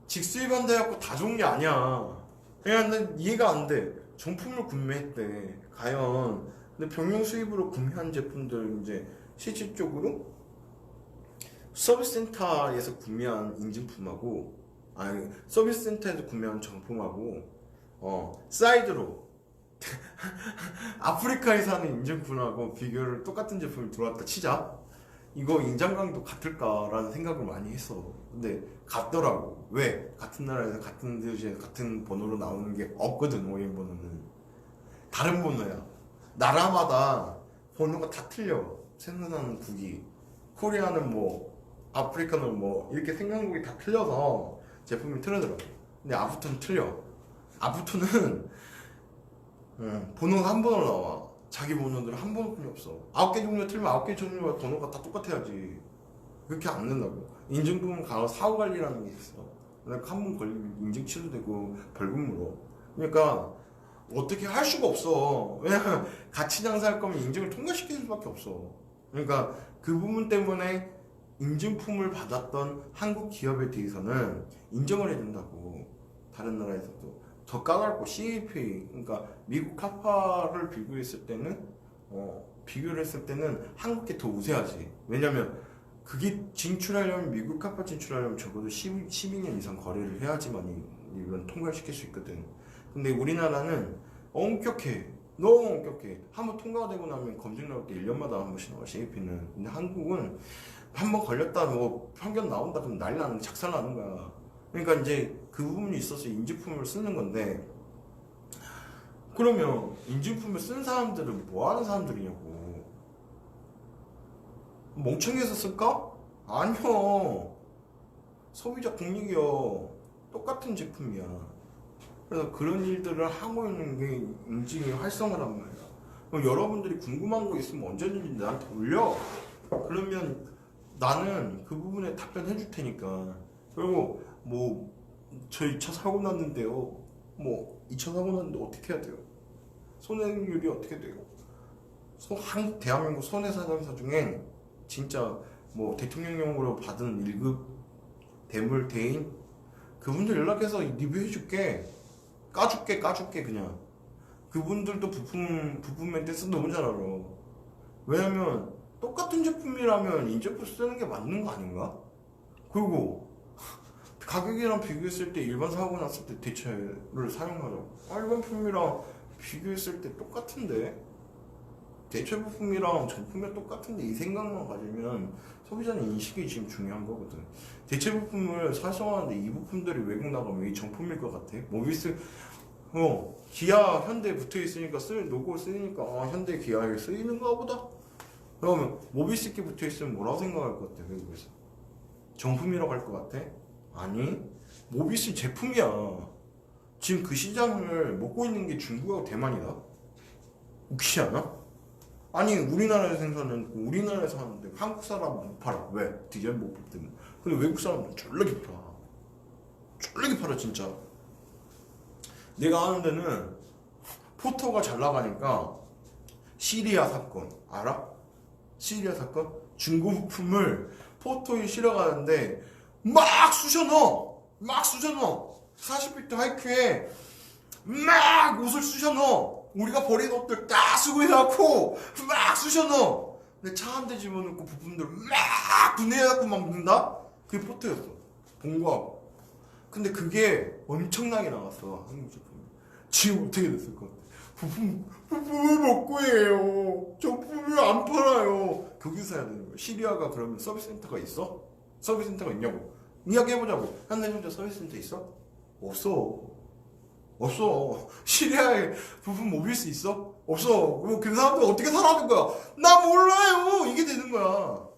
직수입한다 해갖고 다 좋은 게 아니야. 그냥 난 이해가 안 돼. 정품을 구매했대. 과연 근데 병용 수입으로 구매한 제품들 이제 실질적으로 서비스 센터에서 구매한 인증품하고 서비스 센터에서 구매한 정품하고 사이드로 아프리카에 사는 인증품하고 비교를 똑같은 제품이 들어왔다 치자. 이거 인장강도 같을까라는 생각을 많이 했어. 근데 같더라고. 왜? 같은 나라에서 같은 도시에 같은 번호로 나오는 게 없거든. OEM 번호는 다른 번호야. 나라마다 번호가 다 틀려. 생산하는 국이. 코리아는 뭐 아프리카는 뭐 이렇게 생산국이 다 틀려서 제품이 틀리더라고. 근데 아부토는 틀려. 아부토는 번호가 한 번으로 나와. 자기 번호들 한 번뿐이 없어. 9개 종류 틀면 9개 종류가 번호가 다 똑같아야지. 그렇게 안 된다고. 인증부분 강화 사후 관리라는 게 있어. 그러니까 한 번 걸리면 인증 취소되고 벌금 물어. 그러니까 어떻게 할 수가 없어. 왜냐면 같이 장사할 거면 인증을 통과시킬 수밖에 없어. 그러니까 그 부분 때문에 인증품을 받았던 한국 기업에 대해서는 인정을 해준다고. 다른 나라에서도 더 까다롭고 CAP, 그러니까 미국 카파를 비교를 했을 때는 한국 게 더 우세하지. 왜냐면 그게 진출하려면, 미국 카파 진출하려면 적어도 12년 이상 거래를 해야지만 이건 통과시킬 수 있거든. 근데 우리나라는 엄격해. 너무 엄격해. 한번 통과되고 나면 검증 나올 때 1년마다 한 번씩 나와, CAP는. 근데 한국은 한 번 걸렸다, 뭐 편견 나온다, 그럼 난리 나는, 작살 나는 거야. 그러니까 이제 그 부분이 있어서 인증품을 쓰는 건데, 그러면 인증품을 쓴 사람들은 뭐 하는 사람들이냐고. 멍청해서 쓸까? 아니요. 소비자 국익이요. 똑같은 제품이야. 그래서 그런 일들을 하고 있는 게 인증의 활성화란 말이야. 그럼 여러분들이 궁금한 거 있으면 언제든지 나한테 올려. 그러면 나는 그 부분에 답변해 줄 테니까. 그리고 뭐 저 2차 사고 났는데요. 뭐 2차 사고 났는데 어떻게 해야 돼요? 손해율이 어떻게 돼요? 대한민국 손해사장사 중에 진짜 뭐 대통령령으로 받은 1급 대물 대인, 그분들 연락해서 리뷰해줄게. 까줄게 그냥. 그분들도 부품 멘테스 너무 잘 알아. 왜냐면 똑같은 제품이라면 인제품 쓰는 게 맞는 거 아닌가? 그리고 가격이랑 비교했을 때, 일반 사고 났을 때 대체를 사용하자고. 일반 품이랑 비교했을 때 똑같은데, 대체 부품이랑 정품이 똑같은데, 이 생각만 가지면 소비자는 인식이 지금 중요한 거거든. 대체 부품을 활성화하는데 이 부품들이 외국 나가면 이 정품일 것 같아? 모비스, 기아, 현대 붙어 있으니까 로고 쓰니까 현대 기아에 쓰이는가 보다. 그러면 모비스키 붙어 있으면 뭐라고 생각할 것 같아, 외국에서? 정품이라고 할 것 같아? 아니, 모비스 제품이야. 지금 그 시장을 먹고 있는 게 중국하고 대만이다. 웃기지 않아? 아니, 우리나라에서 생산은 우리나라에서 하는데 한국 사람은 못 팔아. 왜? 디자인 못볼 때문에. 근데 외국 사람은 쫄래게 팔아. 쫄래게 팔아 진짜. 내가 아는 데는 포토가 잘 나가니까 시리아 사건 알아? 시리아 사건? 중고 부품을 포토에 실어가는데 막 쑤셔넣어. 40피트 하이큐에 막 옷을 쑤셔넣어. 우리가 버린 옷들 다 쓰고 해갖고 막 쑤셔넣어. 근데 차 한 대 집어넣고 부품들 막 분해해갖고 막 넣는다? 그게 포토였어. 본거하고. 근데 그게 엄청나게 나갔어, 한국 제품이. 지금 어떻게 됐을 것 같아? 부품을 못 구해요. 정품을 안 팔아요. 거기서 해야 되는 거야. 시리아가 그러면 서비스 센터가 있어? 서비스 센터가 있냐고. 이야기해보자고. 현대전자 서비스 센터 있어? 없어. 시리아에 부품 모빌스 있어? 없어. 그 사람들 어떻게 살아는 거야? 나 몰라요. 이게 되는 거야.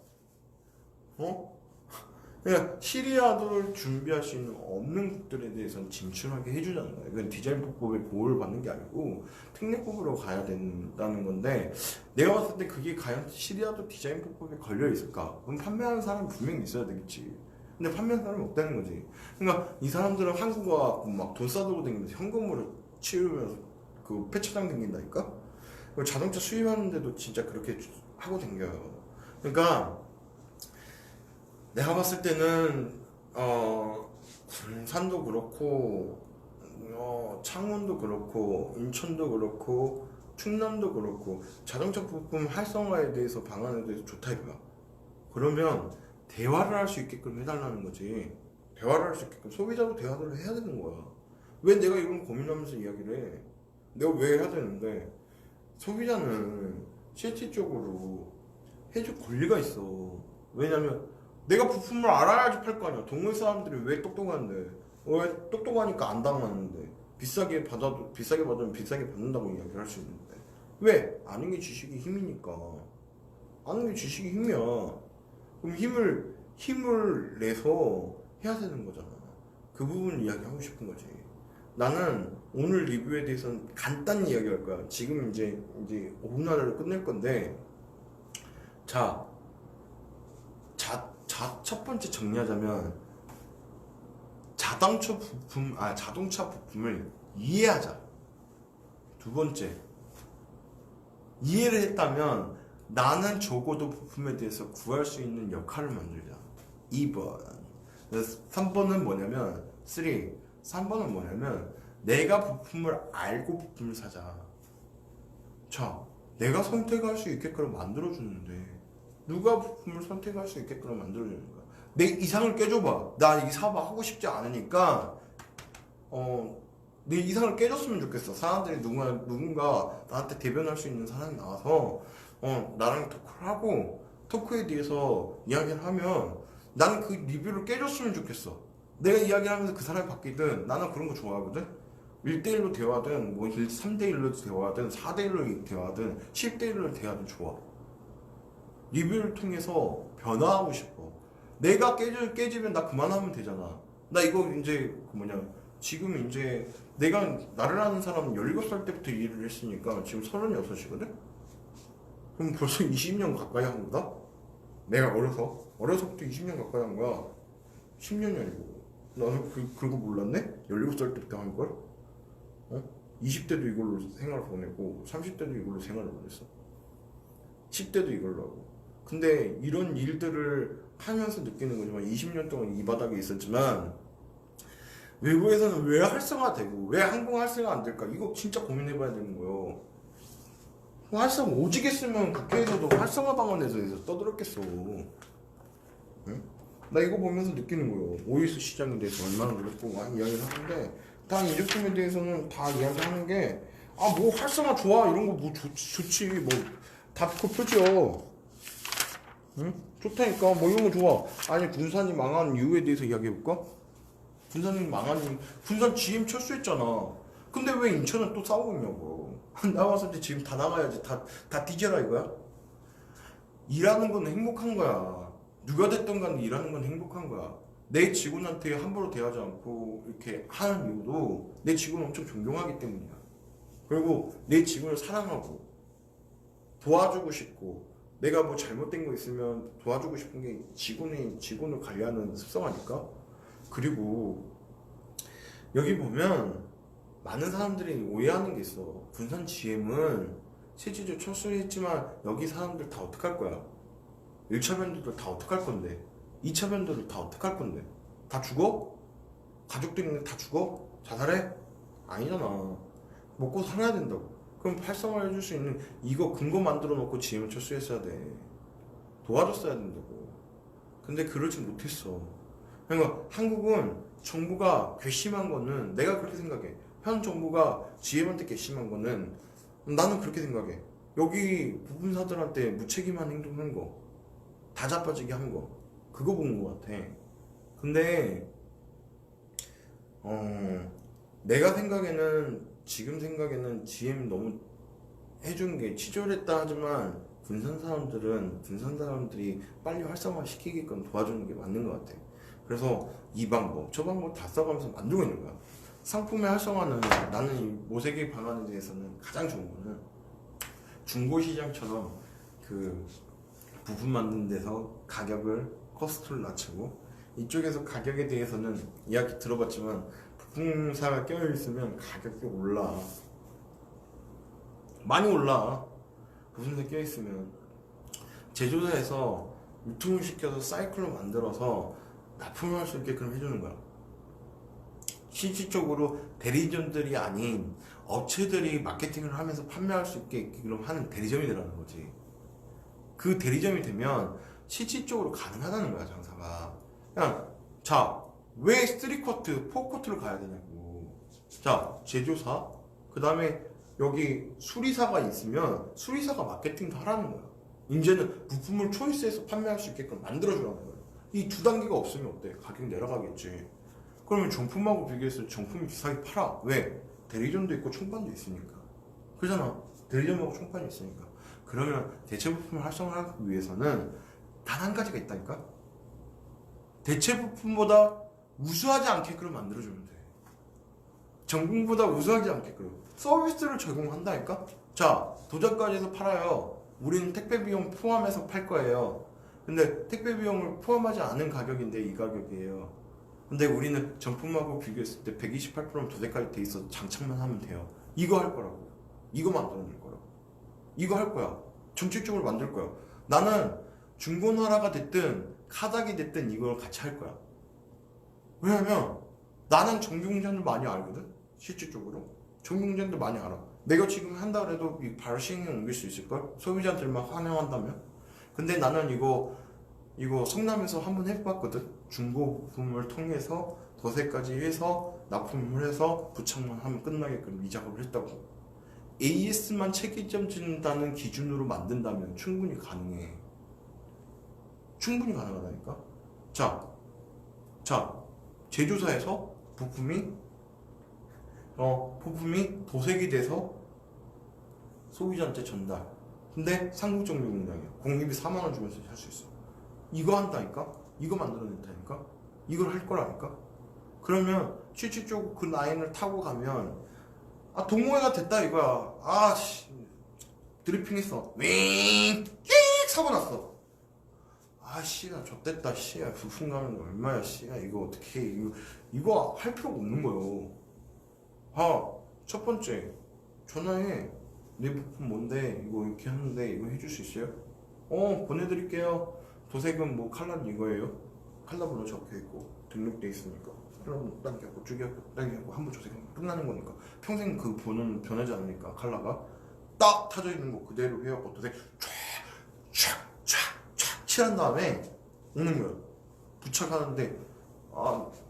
그러니까 시리아를 준비할 수 있는 없는 국들에 대해서는 진출하게 해주자는 거예요. 이건 디자인법에 보호를 받는 게 아니고 특례법으로 가야 된다는 건데, 내가 봤을 때 그게 과연 시리아도 디자인법에 걸려 있을까? 그럼 판매하는 사람이 분명히 있어야 되겠지. 근데 판매하는 사람이 없다는 거지. 그러니까 이 사람들은 한국 와갖고 막 돈 싸들고 다니면서 현금으로 치우면서 그 폐차장 댕긴다니까? 자동차 수입하는데도 진짜 그렇게 하고 댕겨요. 그러니까 내가 봤을 때는 군산도 그렇고 창원도 그렇고 인천도 그렇고 충남도 그렇고 자동차 부품 활성화에 대해서 방안에 대해서 좋다 이거야. 그러면 대화를 할 수 있게끔 해달라는 거지. 대화를 할 수 있게끔 소비자도 대화를 해야 되는 거야. 왜 내가 이런 고민하면서 이야기를 해? 내가 왜 해야 되는데, 소비자는 실질적으로 해줄 권리가 있어. 왜냐면 내가 부품을 알아야지 팔 거 아니야. 동물 사람들이 왜 똑똑한데, 왜 똑똑하니까 안 당하는데, 비싸게 받으면 비싸게 받는다고 이야기를 할 수 있는데, 왜? 아는 게 지식이 힘이니까. 아는 게 지식이 힘이야. 그럼 힘을 내서 해야 되는 거잖아. 그 부분을 이야기하고 싶은 거지. 나는 오늘 리뷰에 대해서는 간단히 이야기할 거야. 지금 이제 5분만으로 끝낼 건데, 첫 번째 정리하자면, 자동차 부품을 이해하자. 두 번째, 이해를 했다면 나는 적어도 부품에 대해서 구할 수 있는 역할을 만들자. 2번. 3번은 뭐냐면, 3번은 뭐냐면, 내가 부품을 알고 부품을 사자. 내가 선택할 수 있게끔 만들어주는데, 누가 부품을 선택할 수 있게끔 만들어주는 거야? 내 이상을 깨줘봐. 나 이 사업 하고 싶지 않으니까, 내 이상을 깨줬으면 좋겠어. 사람들이 누군가 나한테 대변할 수 있는 사람이 나와서, 나랑 토크를 하고, 토크에 대해서 이야기를 하면, 나는 그 리뷰를 깨줬으면 좋겠어. 내가 이야기를 하면서 그 사람이 바뀌든, 나는 그런 거 좋아하거든? 1대1로 대화든, 3대1로 대화든, 4대1로 대화든, 10대1로 대화든 좋아. 리뷰를 통해서 변화하고 싶어. 내가 깨지면 나 그만하면 되잖아. 나 이거 이제, 지금 이제, 내가 나를 아는 사람은 17살 때부터 일을 했으니까 지금 36이거든? 그럼 벌써 20년 가까이 한 거다? 내가 어려서부터 20년 가까이 한 거야. 10년이 아니고. 나는 그거 몰랐네? 17살 때부터 한 걸? 20대도 이걸로 생활을 보내고, 30대도 이걸로 생활을 보냈어. 10대도 이걸로 하고. 근데 이런 일들을 하면서 느끼는 거지만 20년 동안 이 바닥에 있었지만 외부에서는 왜 활성화되고 왜 항공 활성화 안 될까? 이거 진짜 고민해봐야 되는 거예요. 활성화 오지게 쓰면 국회에서도 활성화 방안에 대해서 떠들었겠어. 응? 나 이거 보면서 느끼는 거예요. OS 시장에 대해서 얼마나 놀랐고 많이 이야기를 하는데 단 이 제품에 대해서는 다 이야기하는 게 뭐 활성화 좋아 이런 거 뭐 좋지 뭐 다 그 표지요. 응? 좋다니까 뭐 이런 거 좋아. 아니 군산이 망한 이유에 대해서 이야기해볼까? 군산 GM 철수했잖아. 근데 왜 인천은 또 싸우고 있냐고. 나와서 이제 지금 다 나가야지. 다 뒤져라 이거야? 일하는 건 행복한 거야. 누가 됐든 간에 일하는 건 행복한 거야. 내 직원한테 함부로 대하지 않고 이렇게 하는 이유도 내 직원을 엄청 존경하기 때문이야. 그리고 내 직원을 사랑하고 도와주고 싶고 내가 뭐 잘못된 거 있으면 도와주고 싶은 게 직원을 관리하는 습성 아닐까? 그리고 여기 보면 많은 사람들이 오해하는 게 있어. 군산 GM은 실질적으로 철수를 했지만 여기 사람들 다 어떡할 거야? 1차 변도들 다 어떡할 건데? 2차 변도들 다 어떡할 건데? 다 죽어? 가족들 있는데 다 죽어? 자살해? 아니잖아. 먹고 살아야 된다고. 그럼 활성화를 해줄 수 있는 이거 근거 만들어 놓고 GM을 철수했어야 돼. 도와줬어야 된다고. 근데 그러지 못했어. 그러니까 한국은 정부가 괘씸한 거는 내가 그렇게 생각해. 현 정부가 GM한테 괘씸한 거는 나는 그렇게 생각해. 여기 부분사들한테 무책임한 행동한 거, 다 자빠지게 한 거, 그거 본 거 같아. 근데 내가 생각에는 지금 생각에는 GM 너무 해준 게 치졸했다 하지만 군산 사람들이 빨리 활성화 시키게끔 도와주는 게 맞는 것 같아. 그래서 이 방법, 저 방법 다 써가면서 만들고 있는 거야. 상품의 활성화는 나는 이 모세기 방안에 대해서는 가장 좋은 거는 중고시장처럼 그 부품 만드는 데서 가격을 코스트를 낮추고 이쪽에서 가격에 대해서는 이야기 들어봤지만 부품사가 껴있으면 가격이 올라. 많이 올라. 부품사 껴있으면 제조사에서 유통을 시켜서 사이클로 만들어서 납품을 할 수 있게끔 해주는 거야. 실질적으로 대리점들이 아닌 업체들이 마케팅을 하면서 판매할 수 있게끔 하는 대리점이 되라는 거지. 그 대리점이 되면 실질적으로 가능하다는 거야, 장사가. 그냥 왜 3코트, 4코트를 가야 되냐고. 제조사, 그 다음에 여기 수리사가 있으면 수리사가 마케팅도 하라는 거야. 이제는 부품을 초이스해서 판매할 수 있게끔 만들어주라는 거야. 이 두 단계가 없으면 어때? 가격 내려가겠지. 그러면 정품하고 비교했을 때 정품이 비싸게 팔아. 왜? 대리점도 있고 총판도 있으니까. 그러잖아. 대리점하고 총판이 있으니까. 그러면 대체 부품을 활성화하기 위해서는 단 한 가지가 있다니까? 대체 부품보다 우수하지 않게끔 만들어주면 돼. 전공보다 우수하지 않게끔 서비스를 제공한다니까? 자, 도자까지에서 팔아요. 우리는 택배 비용 포함해서 팔 거예요. 근데 택배 비용을 포함하지 않은 가격인데 이 가격이에요. 근데 우리는 정품하고 비교했을 때 128%는 도색까지 돼 있어 장착만 하면 돼요. 이거 할 거라고. 이거 만들어낼 거라고. 이거 할 거야. 정책적으로 만들 거야. 나는 중고나라가 됐든 카닥이 됐든 이걸 같이 할 거야. 왜냐면 나는 정비공장들 많이 알거든. 실질적으로 정비공장들 많이 알아. 내가 지금 한다 그래도 바로 시행에 옮길 수 있을걸? 소비자들만 환영한다면. 근데 나는 이거 성남에서 한번 해봤거든. 중고 부품을 통해서 도색까지 해서 납품을 해서 부착만 하면 끝나게끔 이 작업을 했다고. AS만 책임진다는 기준으로 만든다면 충분히 가능해. 충분히 가능하다니까. 자, 제조사에서 부품이 도색이 돼서 소비자한테 전달. 근데 상국정비 공장이야. 공립이 4만 원 주면서 할 수 있어. 이거 한다니까? 이거 만들어낸다니까? 이걸 할 거라니까? 그러면 실질적으로 그 라인을 타고 가면 동호회가 됐다 이거야. 드리핑했어. 윙! 끽! 사고 났어. 씨야 좆됐다. 씨야 부품 가는 거 얼마야. 씨야 이거 어떻게 해. 이거 할 필요가 없는 거예요. 첫 번째 전화해. 내 부품 뭔데 이거 이렇게 하는데 이거 해줄 수 있어요? 보내드릴게요. 도색은 뭐 컬러는 이거예요. 컬러번호 적혀있고 등록돼 있으니까 그럼 당기하고 쭉하고 당기하고 한번 도색하면 끝나는 거니까 평생 그 번호는 변하지 않으니까 컬러가 딱 타져 있는 거 그대로 해갖고 도색 촥촥촥촥 칠한 다음에 오는 거야. 부착하는데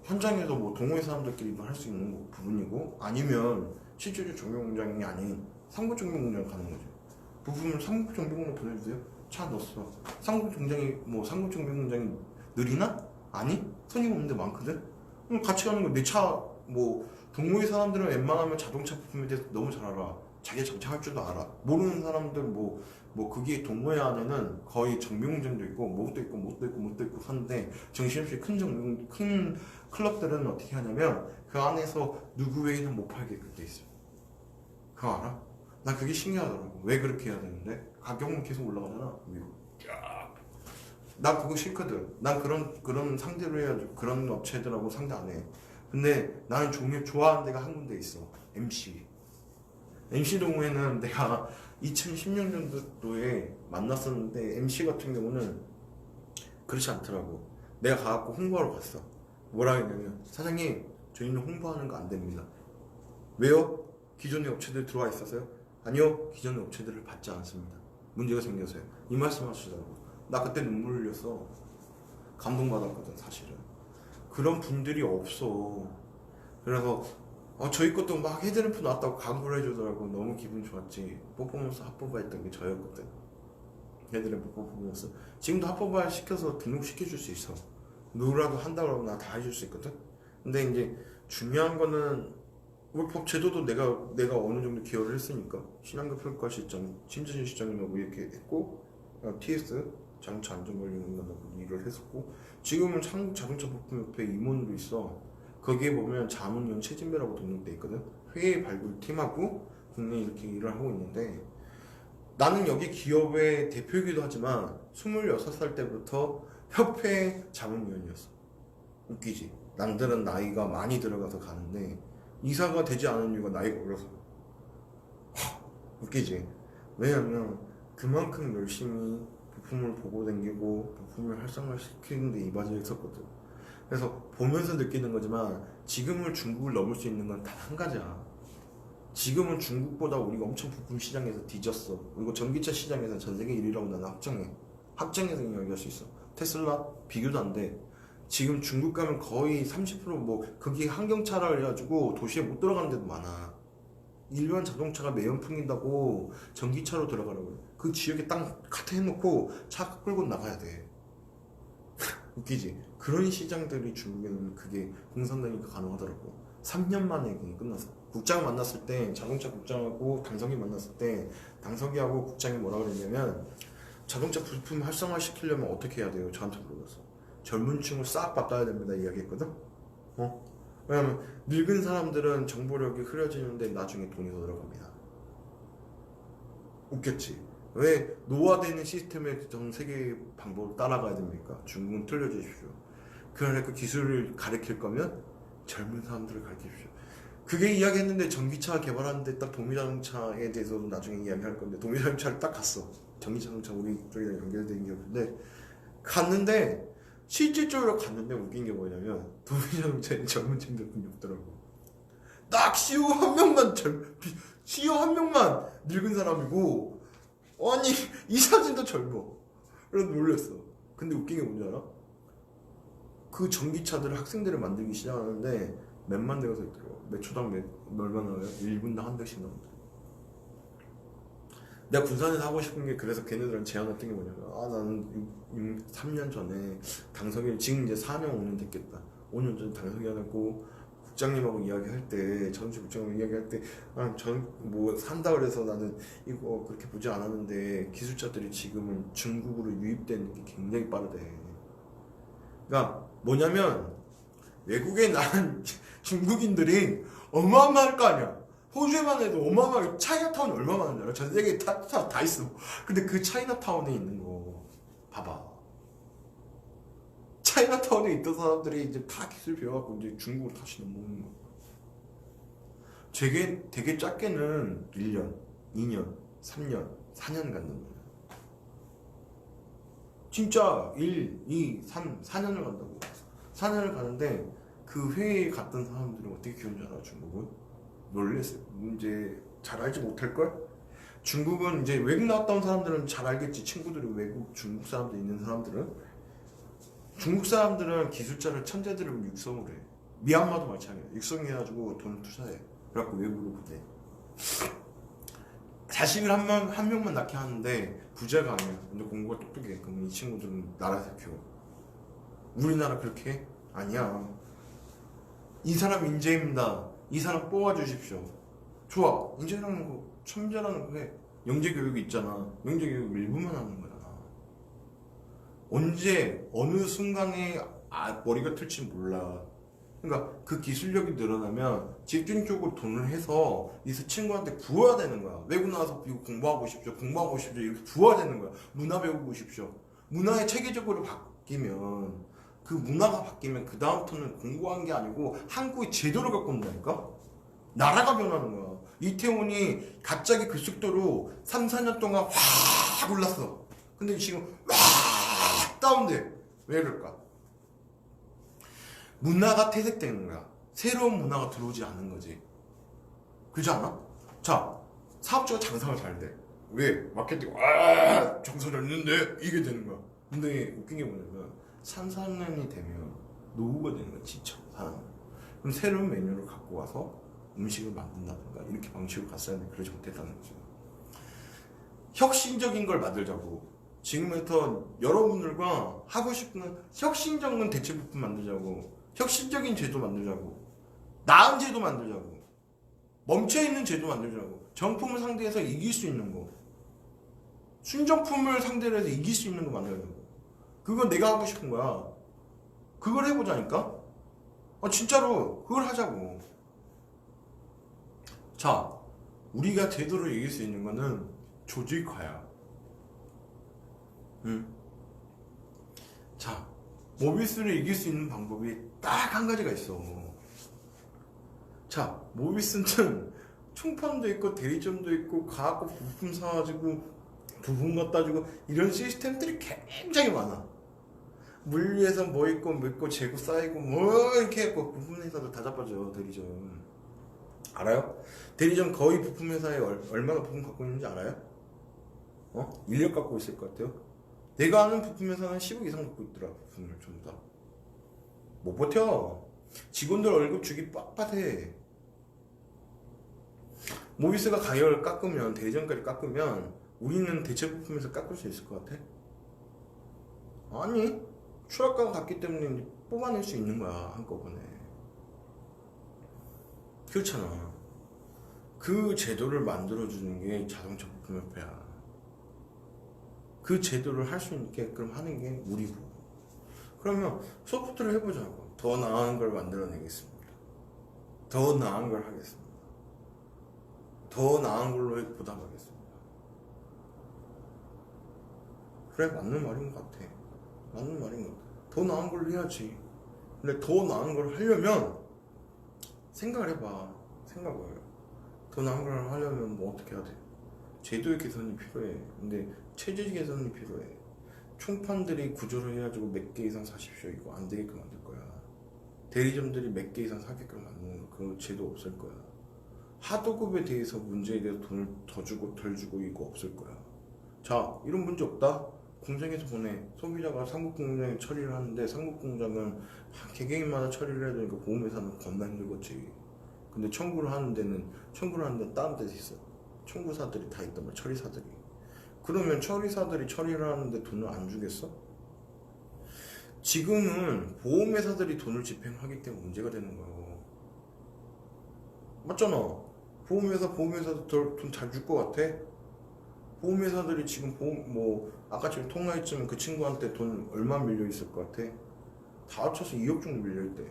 현장에서 뭐 동호회 사람들끼리만 할 수 있는 거 부분이고 아니면 실제로 정비공장이 아닌 상급 정비공장 가는 거지. 부품을 상급 정비공장 보내주세요. 차 넣었어. 상급 정비공장이 느리나? 아니? 손님 없는데 많거든? 그럼 같이 가는 거. 내 차 동호회 사람들은 웬만하면 자동차 부품에 대해서 너무 잘 알아. 자기가 장착할 줄도 알아. 모르는 사람들 그게 동호회 안에는 거의 정비공장도 있고 뭣도 있고 하는데 정신없이 큰 클럽들은 어떻게 하냐면 그 안에서 누구 외에는 못 팔게끔 돼 있어. 그거 알아? 나 그게 신기하더라고. 왜 그렇게 해야 되는데? 가격은 계속 올라가잖아. 위로. 나 그거 싫거든. 난 그런 상대로 해야지. 그런 업체들하고 상대 안 해. 근데 나는 좋아하는 데가 한 군데 있어. MC 동호회는 내가 2016년도에 만났었는데 MC 같은 경우는 그렇지 않더라고. 내가 가갖고 홍보하러 갔어. 뭐라 했냐면 사장님 저희는 홍보하는 거 안 됩니다. 왜요? 기존의 업체들 들어와 있어서요? 아니요, 기존의 업체들을 받지 않습니다. 문제가 생겨서요. 이 말씀 하시더라고. 나 그때 눈물 흘렸어. 감동받았거든 사실은. 그런 분들이 없어. 그래서 저희 것도 막 헤드램프 나왔다고 광고를 해주더라고. 너무 기분 좋았지. 퍼포먼스 합법화 했던 게 저였거든. 헤드램프 퍼포먼스. 지금도 합법화 시켜서 등록시켜줄 수 있어. 누구라도 한다고 하면 나 다 해줄 수 있거든. 근데 이제 중요한 거는 법 제도도 내가 어느 정도 기여를 했으니까 신한급 평가 실장, 심재진 실장님하고 이렇게 했고 TS 자동차 안전관리공단하고 일을 했었고 지금은 자동차 부품협회 임원으로 있어. 거기에 보면 자문위원 최진배라고 등록돼 있거든. 회계 발굴 팀하고 국내에 이렇게 일을 하고 있는데 나는 여기 기업의 대표이기도 하지만 26살 때부터 협회 자문위원이었어. 웃기지? 남들은 나이가 많이 들어가서 가는데 이사가 되지 않은 이유가 나이가 어려서. 웃기지? 왜냐면 그만큼 열심히 부품을 보고 다니고 부품을 활성화시키는데 이바지했었거든. 그래서 보면서 느끼는 거지만 지금은 중국을 넘을 수 있는 건 단 한 가지야. 지금은 중국보다 우리가 엄청 부품 시장에서 뒤졌어. 그리고 전기차 시장에서 전 세계 1위라고 나는 확정해서 이야기할 수 있어. 테슬라 비교도 안 돼. 지금 중국 가면 거의 30% 그게 환경차라 해가지고 도시에 못 들어가는 데도 많아. 일반 자동차가 매연 풍긴다고 전기차로 들어가라고 그래. 그 지역에 딱 카트 해놓고 차 끌고 나가야 돼. 웃기지? 그런 시장들이 중국에는 그게 공산되니까 가능하더라고. 3년 만에 그냥 끝났어. 국장 만났을 때 자동차 국장하고 당석이 만났을 때 당석이하고 국장이 뭐라 그랬냐면 자동차 부품 활성화 시키려면 어떻게 해야 돼요? 저한테 물어봤어. 젊은 층을 싹 바꿔야 됩니다 이야기했거든. 왜냐면 늙은 사람들은 정보력이 흐려지는데 나중에 돈이 더 들어갑니다. 웃겼지? 왜 노화되는 시스템의 전 세계 방법을 따라가야 됩니까? 중국은 틀려주십시오. 그러니까 기술을 가르칠 거면 젊은 사람들을 가르치십시오. 그게 이야기했는데 전기차 개발하는데 딱 도미자동차에 대해서도 나중에 이야기할 건데 도미자동차를 딱 갔어. 전기자동차 우리 쪽이랑 연결된 게 없는데 갔는데 실질적으로 갔는데 웃긴 게 뭐냐면 도미자동차에 젊은 친구들이 없더라고. 딱 CEO 한 명만 CEO 한 명만 늙은 사람이고 아니 이 사진도 젊어. 그래서 놀랬어. 근데 웃긴 게 뭔지 알아? 그 전기차들을 학생들을 만들기 시작하는데 몇만 대가 서 있더라고. 몇 초당 얼마 나와요? 1분당 한 대씩 나온다. 내가 군산에서 하고 싶은 게 그래서 걔네들은 제안했던 게 뭐냐면 나는 3년 전에 당석이 지금 이제 4년 5년 됐겠다. 5년 전에 당석이 하고 국장님하고 이야기할 때 전시 국장님하고 이야기할 때 전 뭐 산다 그래서 나는 이거 그렇게 보지 않았는데 기술자들이 지금은 중국으로 유입되는 게 굉장히 빠르대. 그러니까 뭐냐면 외국에 난 중국인들이 어마어마할 거 아니야. 호주에만 해도 어마어마하게 차이나타운이 얼마 많은지 알아? 전 세계에 다 있어. 근데 그 차이나타운에 있는 거 봐봐. 차이나타운에 있던 사람들이 이제 다 기술 배워갖고 이제 중국으로 다시 넘어오는 거. 되게 작게는 1년, 2년, 3년, 4년 갖는 거야. 진짜 1, 2, 3, 4년을 간다고. 4년을 가는데 그 회의에 갔던 사람들은 어떻게 키우는지 알아? 중국은? 놀랬어요. 이제 잘 알지 못할걸? 중국은 이제 외국 나갔다 온 사람들은 잘 알겠지. 친구들이 외국 중국 사람들 있는 사람들은 중국 사람들은 기술자를 천재들을 육성을 해. 미얀마도 마찬가지야. 육성해가지고 돈을 투자해. 그래갖고 외국으로 보내. 자식을 한 명만 낳게 하는데 부자가 아니야. 근데 공부가 똑똑해. 그럼 이 친구들은 나라에서 키워. 우리나라 그렇게 해? 아니야. 이 사람 인재입니다. 이 사람 뽑아주십시오. 좋아. 인재라는 거, 천재라는 거 해. 영재교육이 있잖아. 영재교육 일부만 하는 거잖아. 언제, 어느 순간에 머리가 틀지 몰라. 그러니까 그 기술력이 늘어나면 집중적으로 돈을 해서 이 친구한테 부어야 되는 거야. 외국 나와서 이거 공부하고 싶죠. 공부하고 싶죠. 이렇게 부어야 되는 거야. 문화 배우고 싶죠. 문화에 체계적으로 바뀌면 그 문화가 바뀌면 그 다음부터는 공부한 게 아니고 한국의 제도를 갖고 온다니까? 나라가 변하는 거야. 이태원이 갑자기 그 속도로 3, 4년 동안 확 올랐어. 근데 지금 확 다운돼. 왜 그럴까? 문화가 퇴색되는 거야. 새로운 문화가 들어오지 않는 거지. 그렇지 않아? 자, 사업주가 장사가 잘 돼. 왜? 마케팅, 장사 잘 됐는데 이게 되는 거야. 근데 웃긴 게 뭐냐면 3, 4년이 되면 노후가 되는 거야. 지쳐, 사람은. 그럼 새로운 메뉴를 갖고 와서 음식을 만든다든가 이렇게 방식으로 갔어야 하는데 그러지 못했다는 거죠. 혁신적인 걸 만들자고. 지금부터 여러분들과 하고 싶은 혁신적인 대체 부품 만들자고. 혁신적인 제도 만들자고. 나은 제도 만들자고. 멈춰있는 제도 만들자고. 정품을 상대해서 이길 수 있는 거. 순정품을 상대로 해서 이길 수 있는 거 만들자고. 그건 내가 하고 싶은 거야. 그걸 해보자니까? 진짜로 그걸 하자고. 자, 우리가 제대로 이길 수 있는 거는 조직화야. 응? 자, 모비스를 이길 수 있는 방법이 딱 한 가지가 있어. 자, 모비스는 총판도 있고 대리점도 있고 가갖고 부품 사가지고 부품 갖다 주고 이런 시스템들이 굉장히 많아. 물류에서 뭐 있고 뭐 있고 재고 쌓이고 뭐 이렇게 해갖고 부품 회사도 다 자빠져. 대리점 알아요? 대리점 거의 부품 회사에 얼마나 부품 갖고 있는지 알아요? 인력 갖고 있을 것 같아요? 내가 아는 부품 회사는 10억 이상 갖고 있더라. 부품을 전부 다. 못 버텨. 직원들 월급 주기 빡빡해. 모비스가 가격을 깎으면 대리점까지 깎으면 우리는 대체 부품에서 깎을 수 있을 것 같아? 아니, 추락가가 같기 때문에 뽑아낼 수 있는 거야, 한꺼번에. 그렇잖아. 그 제도를 만들어주는 게 자동차 부품협회야. 그 제도를 할 수 있게끔 하는 게 우리고. 그러면 소프트를 해보자고. 더 나은 걸 만들어내겠습니다. 더 나은 걸 하겠습니다. 더 나은 걸로 보답하겠습니다. 그래, 맞는 말인 것 같아. 맞는 말인 것 같아. 더 나은 걸 해야지. 근데 더 나은 걸 하려면 생각을 해봐. 생각을. 더 나은 걸 하려면 뭐 어떻게 해야 돼? 제도의 개선이 필요해. 근데 체제 개선이 필요해. 총판들이 구조를 해가지고 몇 개 이상 사십시오. 이거 안 되게끔 만들 거야. 대리점들이 몇 개 이상 사게끔 만드는 거, 그 제도 없을 거야. 하도급에 대해서 문제에 대해서 돈을 더 주고 덜 주고 이거 없을 거야. 자, 이런 문제 없다? 공장에서 보내. 소비자가 상급공장에 처리를 하는데 상급공장은 개개인마다 처리를 해야 되니까 보험회사는 겁나 힘들겠지. 근데 청구를 하는 데는 다른 데서 있어. 청구사들이 다 있단 말이야. 처리사들이. 그러면 처리사들이 처리를 하는데 돈을 안 주겠어? 지금은 보험회사들이 돈을 집행하기 때문에 문제가 되는 거예요. 맞잖아. 보험회사도 돈 잘 줄 것 같아? 보험회사들이 지금 아까 지금 통화했지만 그 친구한테 돈 얼마 밀려 있을 것 같아? 다 합쳐서 2억 정도 밀려 있대.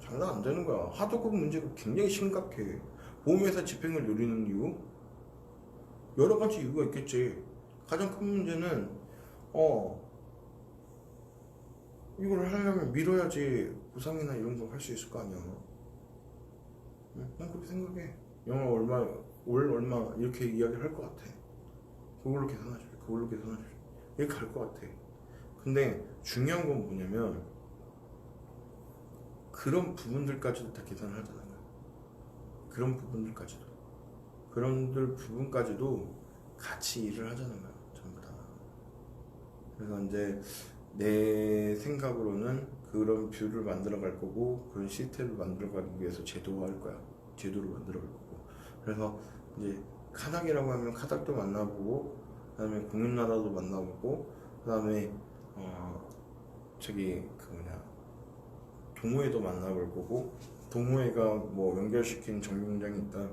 장난 안 되는 거야. 하도급 문제가 굉장히 심각해. 보험회사 집행을 노리는 이유? 여러 가지 이유가 있겠지. 가장 큰 문제는 이걸 하려면 밀어야지 보상이나 이런 거 할 수 있을 거 아니야. 난 그렇게 생각해. 영화 월 얼마 이렇게 이야기를 할 것 같아. 그걸로 계산하십시오. 이렇게 갈 것 같아. 근데 중요한 건 뭐냐면 그런 부분들까지도 다 계산을 하잖아요. 그런 부분까지도 같이 일을 하자는 거야. 전부 다. 그래서 이제 내 생각으로는 그런 뷰를 만들어 갈 거고 그런 시스템을 만들어 가기 위해서 제도를 만들어 갈 거고. 그래서 이제 카닥이라고 하면 카닥도 만나보고, 그 다음에 공인나라도 만나보고, 그 다음에 동호회도 만나볼 거고, 동호회가 뭐 연결시킨 정비공장이 있다.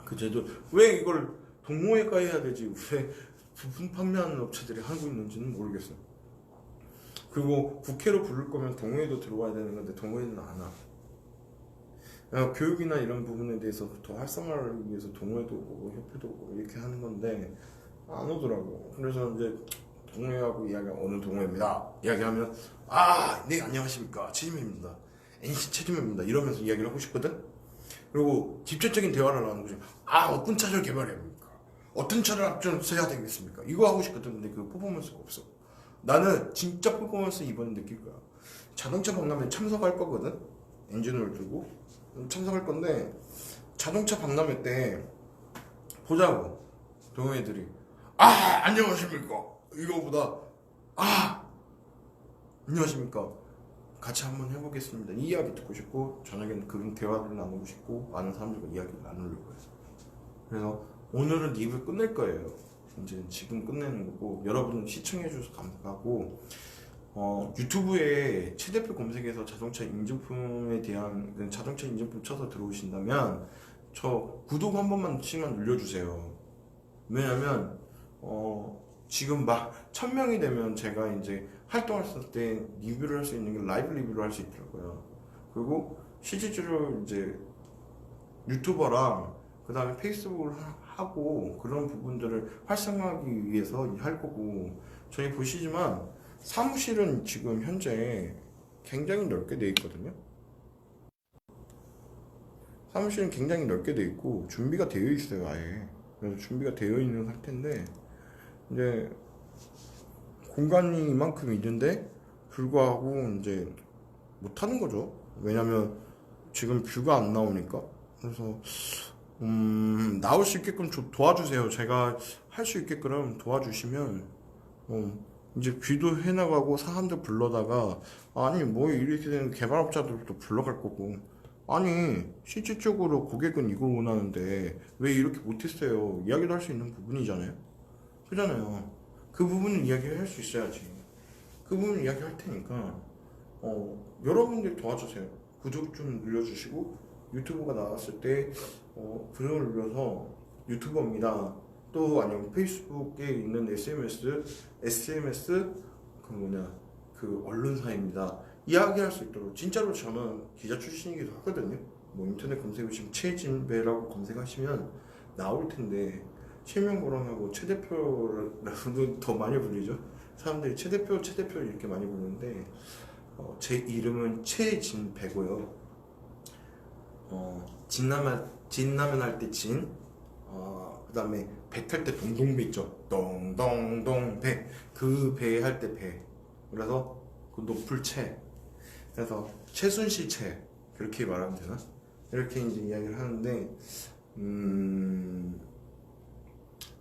그 제도 왜 이걸 동호회가 해야 되지? 왜 부품 판매하는 업체들이 하고 있는지는 모르겠어. 그리고 국회로 부를 거면 동호회도 들어와야 되는 건데 동호회는 안 와. 교육이나 이런 부분에 대해서 더 활성화를 위해서 동호회도 오고 협회도 오고 이렇게 하는 건데 안 오더라고. 그래서 이제 동호회하고 어느 동호회입니다 이야기하면 네, 안녕하십니까, 최지명입니다. NC 최지명입니다 이러면서 이야기를 하고 싶거든. 그리고 직접적인 대화를 나누는 거지. 어떤 차를 개발해야 합니까? 어떤 차를 앞서야 되겠습니까? 이거 하고 싶거든. 근데 그 퍼포먼스가 없어. 나는 진짜 퍼포먼스 이번에 느낄 거야. 자동차 박람회 참석할 거거든. 엔진오일 들고 참석할 건데, 자동차 박람회 때 보자고 동호회들이 안녕하십니까 이거보다 안녕하십니까 같이 한번 해보겠습니다 이 이야기 듣고 싶고, 저녁에는 그런 대화를 나누고 싶고 많은 사람들과 이야기를 나누려고 해서. 그래서 오늘은 리뷰 끝낼 거예요. 이제 지금 끝내는 거고, 여러분 시청해주셔서 감사하고, 유튜브에 최 대표 검색해서 자동차 인증품에 대한 자동차 인증품 쳐서 들어오신다면 저 구독 한 번만씩만 눌러주세요. 왜냐면 지금 막 1000명이 되면 제가 이제 활동했을 때 리뷰를 할 수 있는 게 라이브 리뷰를 할 수 있더라고요. 그리고 실질적으로 이제 유튜버랑 그 다음에 페이스북을 하고 그런 부분들을 활성화하기 위해서 할 거고, 저희 보시지만 사무실은 지금 현재 굉장히 넓게 되어 있거든요. 사무실은 굉장히 넓게 되어 있고 준비가 되어 있어요. 아예. 그래서 준비가 되어 있는 상태인데, 이제 공간이 이만큼 있는데 불구하고 이제 못하는 거죠. 왜냐면 지금 뷰가 안 나오니까. 그래서 나올 수 있게끔 도와주세요. 제가 할 수 있게끔 도와주시면 이제 뷰도 해나가고 사람들 불러다가 뭐 이렇게 되는 개발업자들도 불러갈 거고, 실질적으로 고객은 이걸 원하는데 왜 이렇게 못했어요 이야기도 할 수 있는 부분이잖아요. 그잖아요. 그 부분을 이야기할 수 있어야지. 그 부분을 이야기할 테니까 여러분들이 도와주세요. 구독 좀 눌러주시고, 유튜브가 나왔을 때 글을 올려서 유튜버입니다, 또 아니면 페이스북에 있는 SMS 그 언론사입니다 이야기할 수 있도록. 진짜로 저는 기자 출신이기도 하거든요. 뭐 인터넷 검색해보시면 최진배라고 검색하시면 나올 텐데 실명 거론하고 최 대표라고도 더 많이 불리죠. 사람들이 최 대표 이렇게 많이 부르는데 제 이름은 최진배고요. 진라면 할 때 진, 그다음에 배 탈 때 동동배 있죠. 동동동 배, 그 배 할 때 배. 그래서 그 높을 채. 그래서 최순실 채 그렇게 말하면 되나? 이렇게 이제 이야기를 하는데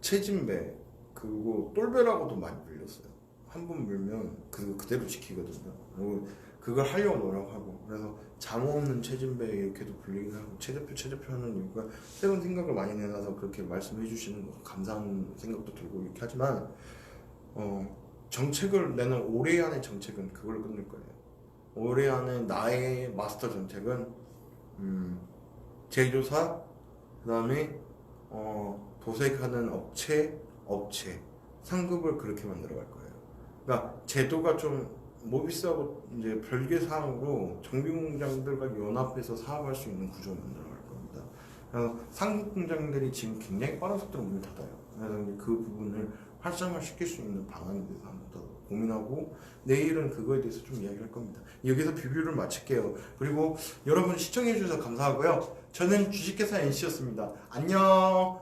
최진배 그리고 똘배라고도 많이 불렸어요. 한 번 물면 그대로 지키거든요. 그걸 하려고 노력하고 그래서 잠 없는 최진배 이렇게도 불리긴 하고 최 대표 하는 이유가 새로운 생각을 많이 내놔서 그렇게 말씀해 주시는 거 감사한 생각도 들고 이렇게 하지만 정책을 내는 올해 안에 정책은 그걸로 끝낼 거예요. 올해 안에 나의 마스터 정책은 제조사 그다음에 도색하는 업체 상급을 그렇게 만들어 갈 거예요. 그러니까 제도가 좀 모비스하고 이제 별개 사항으로 정비공장들과 연합해서 사업할 수 있는 구조를 만들어 갈 겁니다. 그래서 상급 공장들이 지금 굉장히 빠른 속도로 문을 닫아요. 그래서 이제 그 부분을 활성화시킬 수 있는 방안에 대해서 한번 더 고민하고 내일은 그거에 대해서 좀 이야기할 겁니다. 여기서 비뷰를 마칠게요. 그리고 여러분 시청해 주셔서 감사하고요. 저는 주식회사 NC였습니다. 안녕.